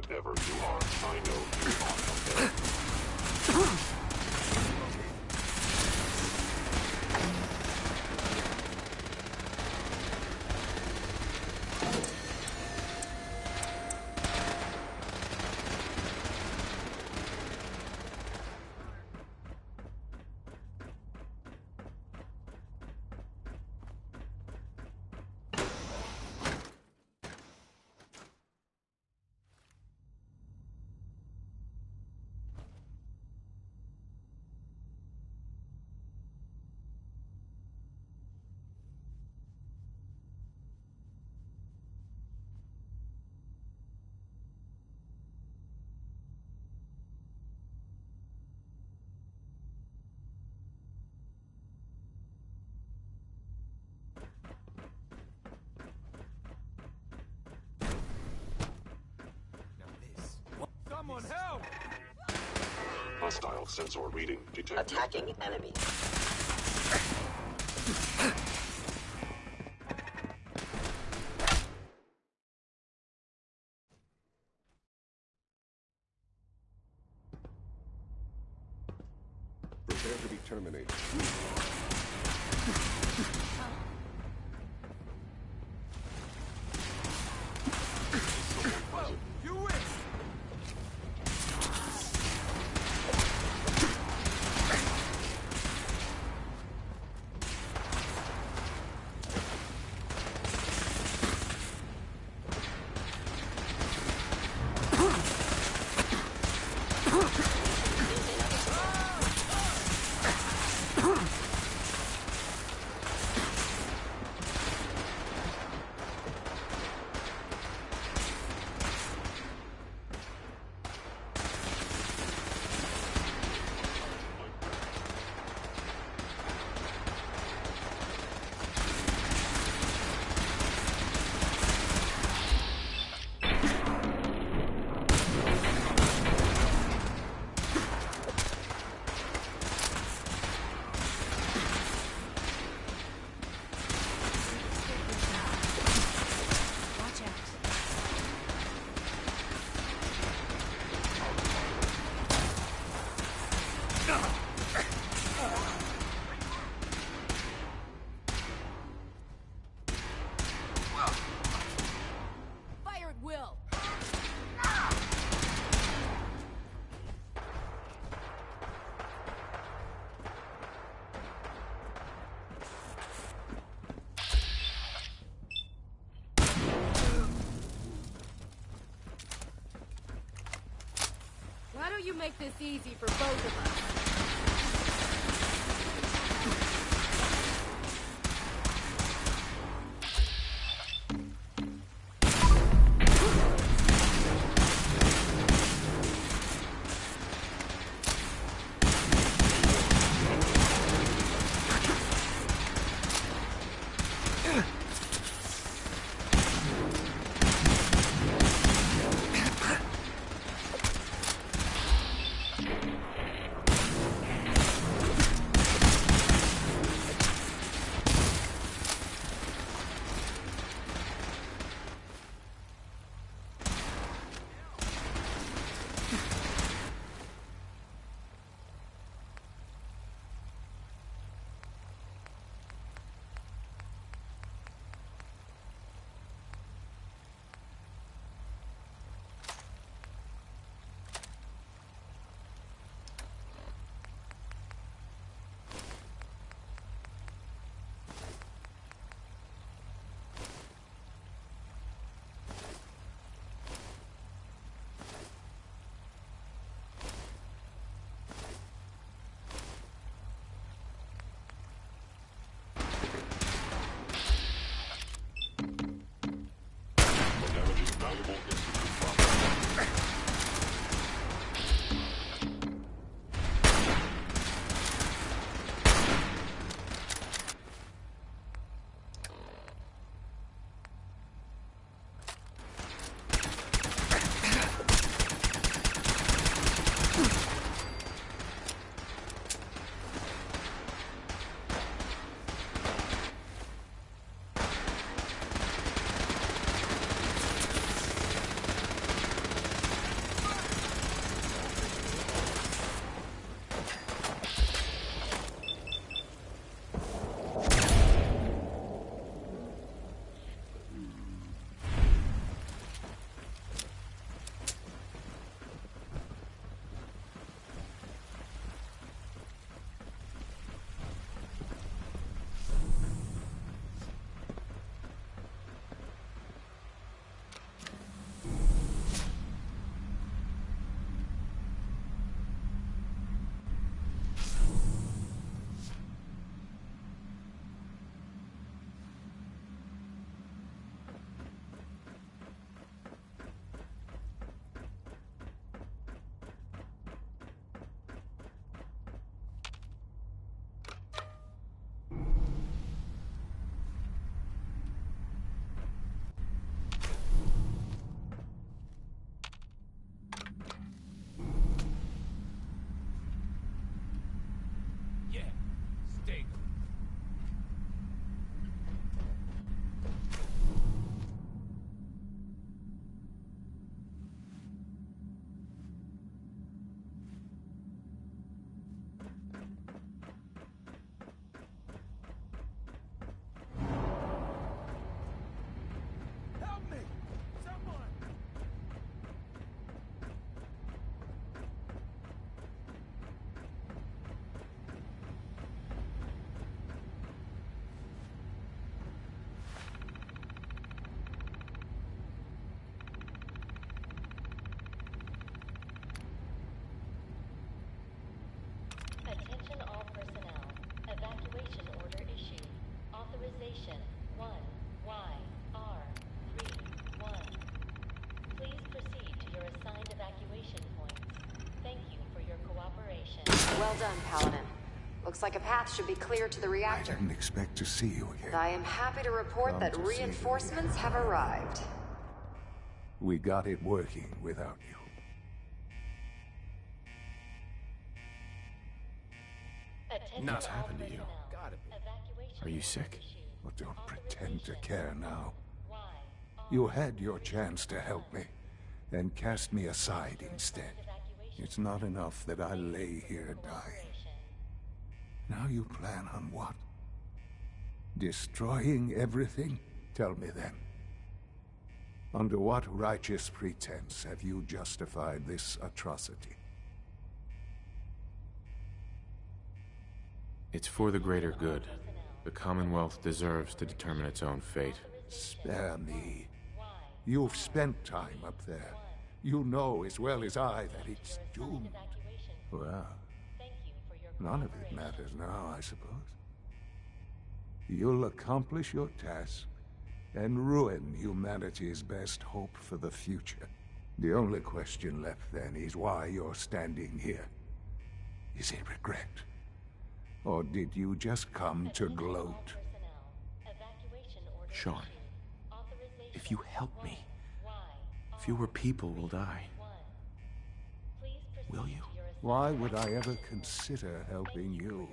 Whatever you are, I know you are out there. Someone help! Hostile sensor reading detected. Attacking enemy. Prepare to be terminated. You win! Why don't you make this easy for both of us? Well done, Paladin. Looks like a path should be clear to the reactor. I didn't expect to see you again. I am happy to report that reinforcements have arrived. We got it working without you. What's happened to you? Are you sick? Well, don't pretend to care now. You had your chance to help me, and cast me aside instead. It's not enough that I lay here dying. Now you plan on what? Destroying everything? Tell me then. Under what righteous pretense have you justified this atrocity? It's for the greater good. The Commonwealth deserves to determine its own fate. Spare me. You've spent time up there. You know as well as I that it's doomed. Well, none of it matters now, I suppose. You'll accomplish your task and ruin humanity's best hope for the future. The only question left then is why you're standing here. Is it regret? Or did you just come to gloat? Sean, if you help me, fewer people will die. Will you? Why would I ever consider helping you?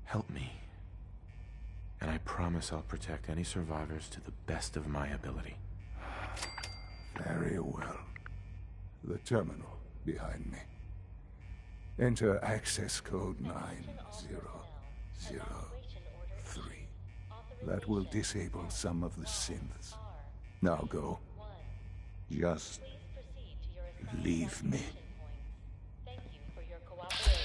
Help me. And I promise I'll protect any survivors to the best of my ability. Very well. The terminal behind me. Enter access code 9003. That will disable some of the synths. Now go. Just leave me. Thank you for your cooperation.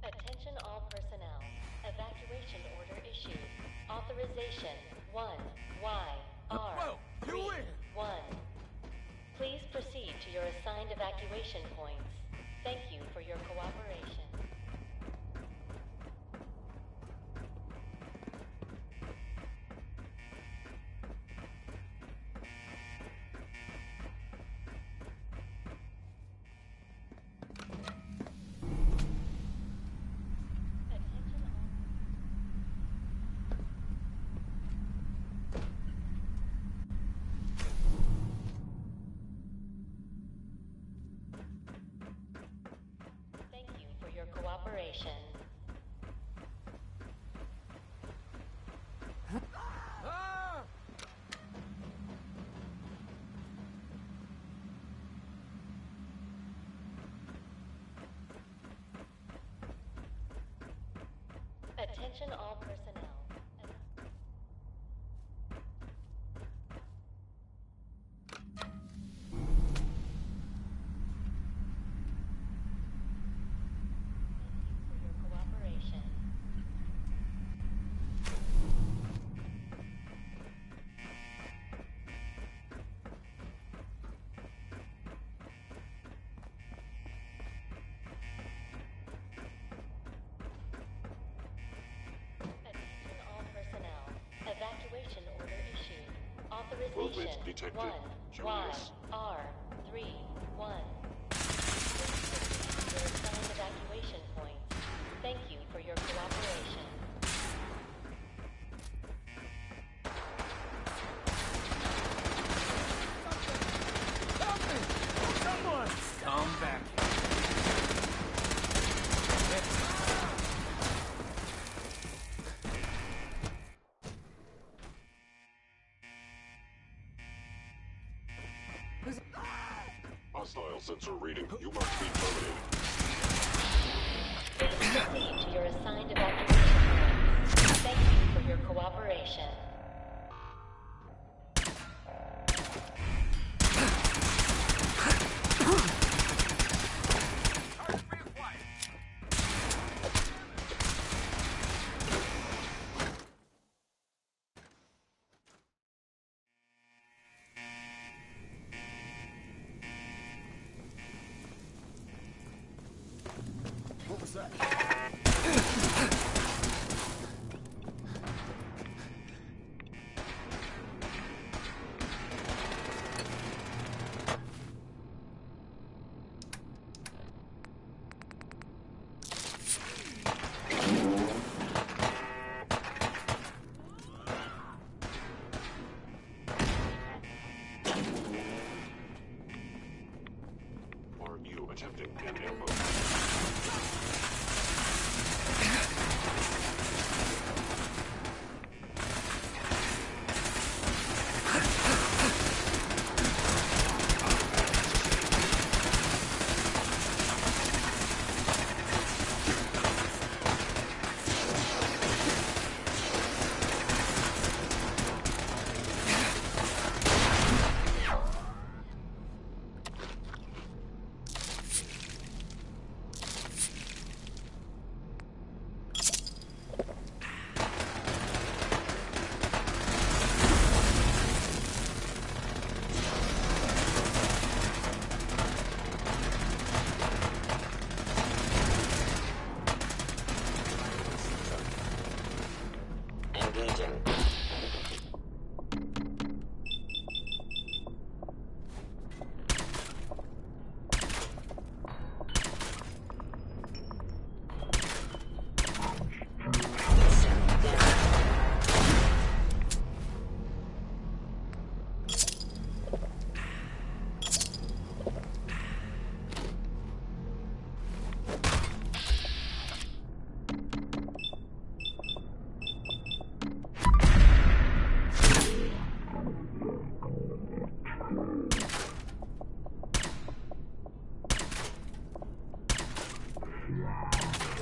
Attention all personnel. Evacuation order issued. Authorization 1YR31. Please proceed to your assigned evacuation points. Thank you for your cooperation. Cooperation. Attention all personnel. Evacuation order issued. Authorization 1YR31. Your assigned evacuation points. Thank you for your cooperation. Help me! Someone! Come back Hostile sensor reading. You must be terminated. Proceed to your assigned evacuation points. Thank you for your cooperation. set. Are you attempting an ambush?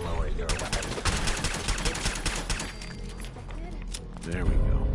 Lower your weapon. There we go.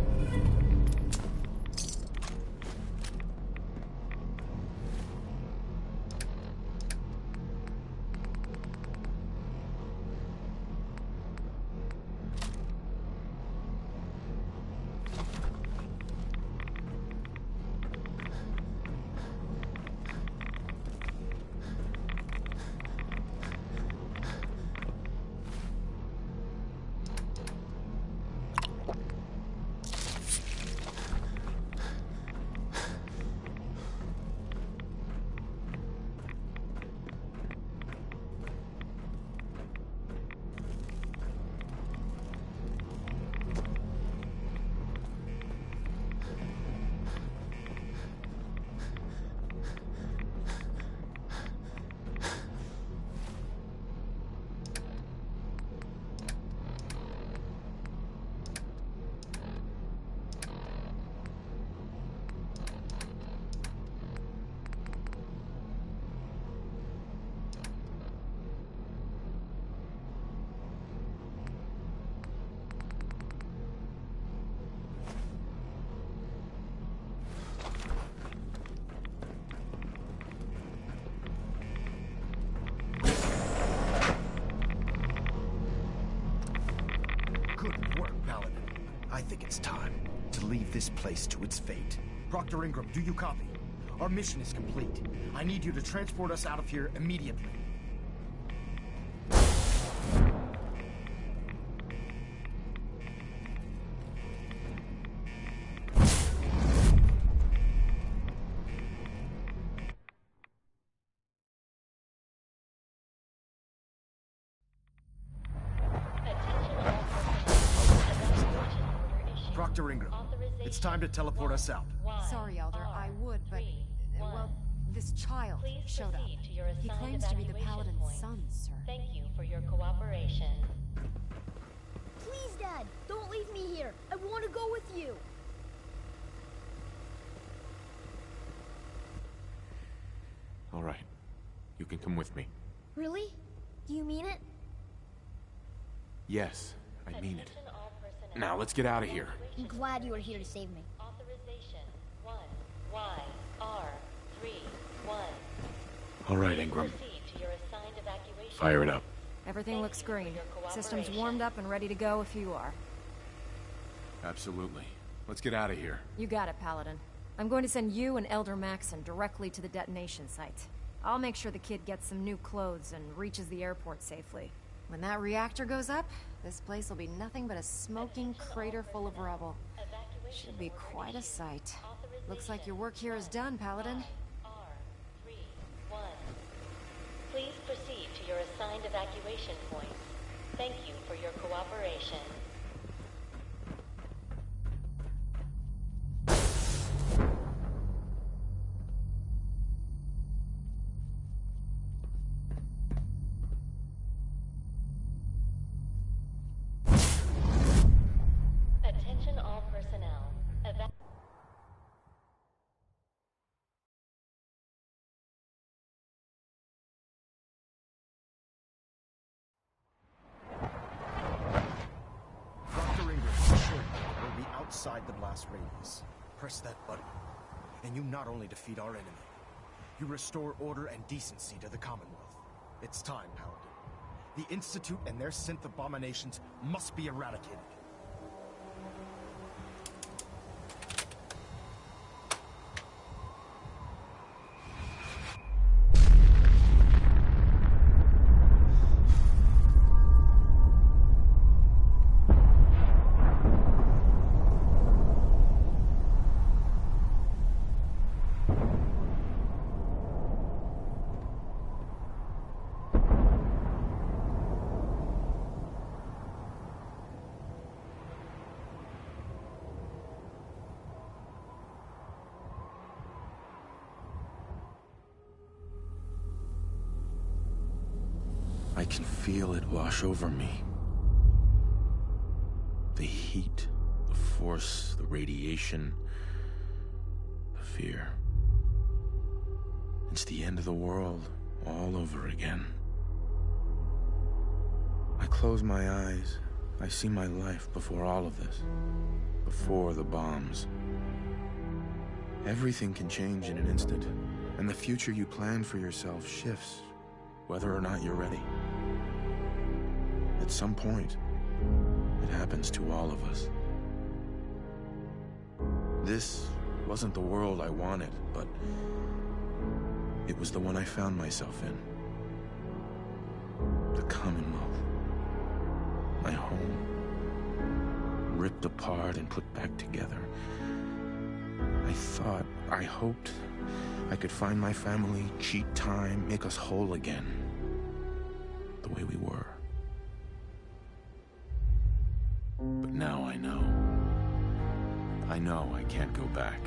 Good work, Paladin. I think it's time to leave this place to its fate. Proctor Ingram, do you copy? Our mission is complete. I need you to transport us out of here immediately. Proctor Ingram, it's time to teleport us out. Sorry, Elder, I would, but... well, this child showed up. He claims to be the Paladin's son, sir. Thank you for your cooperation. Please, Dad, don't leave me here. I want to go with you. All right. You can come with me. Really? Do you mean it? Yes, I mean it. Now, let's get out of here. I'm glad you are here to save me. Authorization 1YR31. All right, Ingram. Proceed to your assigned evacuation. Fire it up. Everything looks green. System's warmed up and ready to go if you are. Absolutely. Let's get out of here. You got it, Paladin. I'm going to send you and Elder Maxon directly to the detonation site. I'll make sure the kid gets some new clothes and reaches the airport safely. When that reactor goes up, this place will be nothing but a smoking crater full of rubble. Should be quite a sight. Looks like your work here is done, Paladin. Please proceed to your assigned evacuation points. Thank you for your cooperation. Attention all personnel. Outside the blast radius. Press that button, and you not only defeat our enemy, you restore order and decency to the Commonwealth. It's time, Paladin. The Institute and their synth abominations must be eradicated. I can feel it wash over me. The heat, the force, the radiation, the fear. It's the end of the world all over again. I close my eyes. I see my life before all of this. Before the bombs. Everything can change in an instant, and the future you plan for yourself shifts, whether or not you're ready. At some point, it happens to all of us. This wasn't the world I wanted, but it was the one I found myself in. The Commonwealth. My home. Ripped apart and put back together. I hoped I could find my family, cheat time, make us whole again. The way we were. But now I know. I know I can't go back.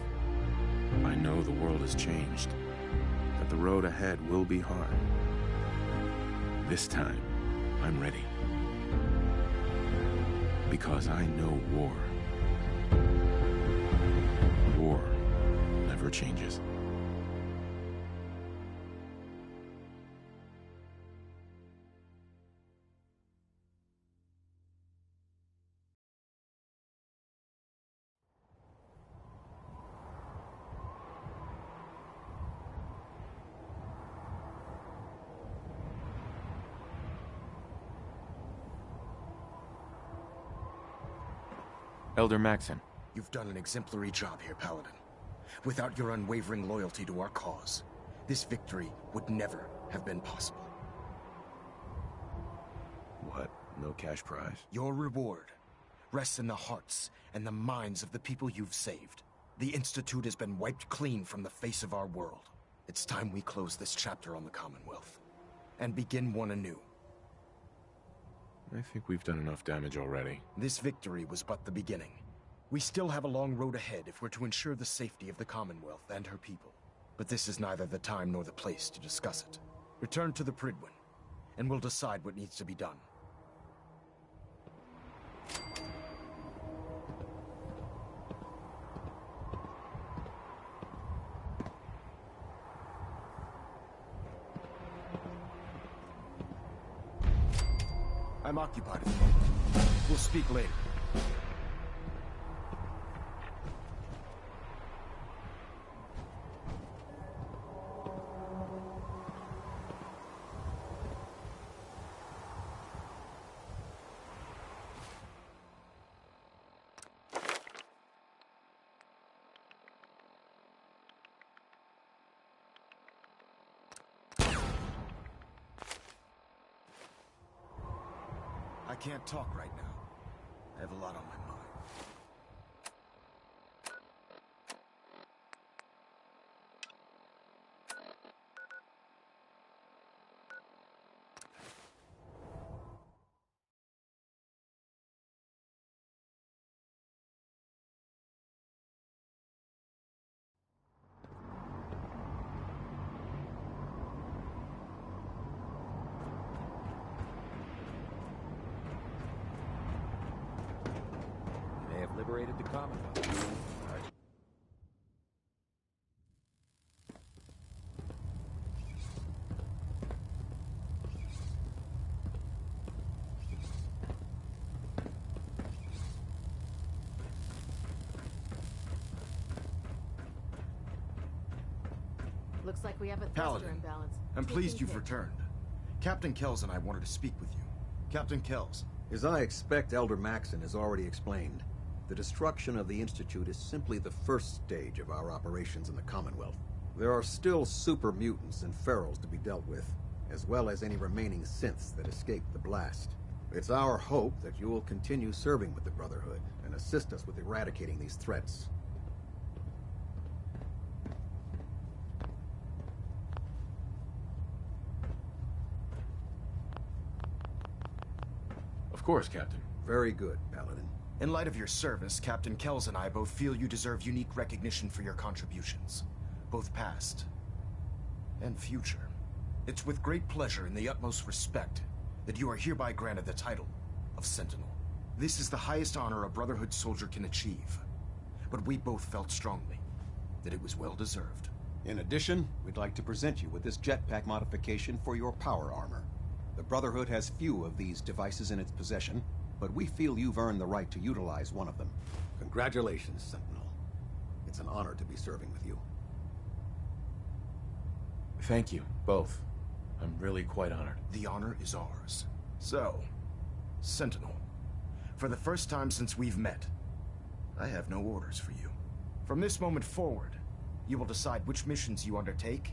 I know the world has changed. That the road ahead will be hard. This time, I'm ready. Because I know war. War never changes. Elder Maxon. You've done an exemplary job here, Paladin. Without your unwavering loyalty to our cause, this victory would never have been possible. What? No cash prize? Your reward rests in the hearts and the minds of the people you've saved. The Institute has been wiped clean from the face of our world. It's time we close this chapter on the Commonwealth and begin one anew. I think we've done enough damage already. This victory was but the beginning. We still have a long road ahead if we're to ensure the safety of the Commonwealth and her people. But this is neither the time nor the place to discuss it. Return to the Pridwin, and we'll decide what needs to be done. I'm occupied at the moment. We'll speak later. can't talk right now. I have a lot on my mind. Liberated the Commonwealth. Looks like we have a thruster Paladin, imbalance. I'm pleased you've Taking returned. Captain Kells and I wanted to speak with you. Captain Kells. As I expect Elder Maxon has already explained, the destruction of the Institute is simply the first stage of our operations in the Commonwealth. There are still super mutants and ferals to be dealt with, as well as any remaining synths that escaped the blast. It's our hope that you will continue serving with the Brotherhood and assist us with eradicating these threats. Of course, Captain. Very good, Paladin. In light of your service, Captain Kells and I both feel you deserve unique recognition for your contributions, both past and future. It's with great pleasure and the utmost respect that you are hereby granted the title of Sentinel. This is the highest honor a Brotherhood soldier can achieve, but we both felt strongly that it was well deserved. In addition, we'd like to present you with this jetpack modification for your power armor. The Brotherhood has few of these devices in its possession, but we feel you've earned the right to utilize one of them. Congratulations, Sentinel. It's an honor to be serving with you. Thank you, both. I'm really quite honored. The honor is ours. So, Sentinel, for the first time since we've met, I have no orders for you. From this moment forward, you will decide which missions you undertake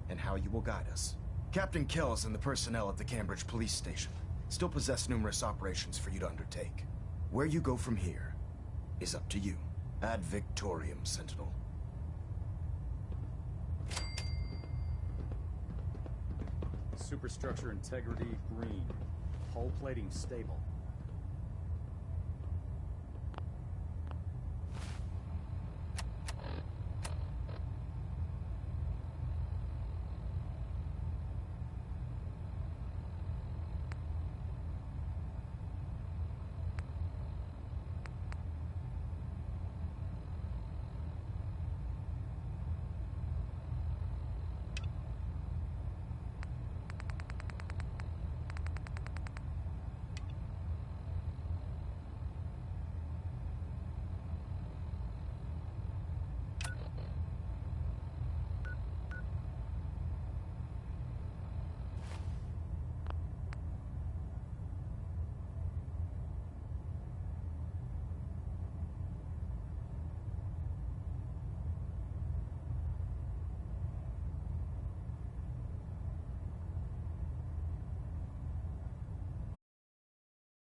and how you will guide us. Captain Kells and the personnel at the Cambridge Police Station still possess numerous operations for you to undertake. Where you go from here is up to you. Ad Victorium, Sentinel. Superstructure integrity green. Hull plating stable.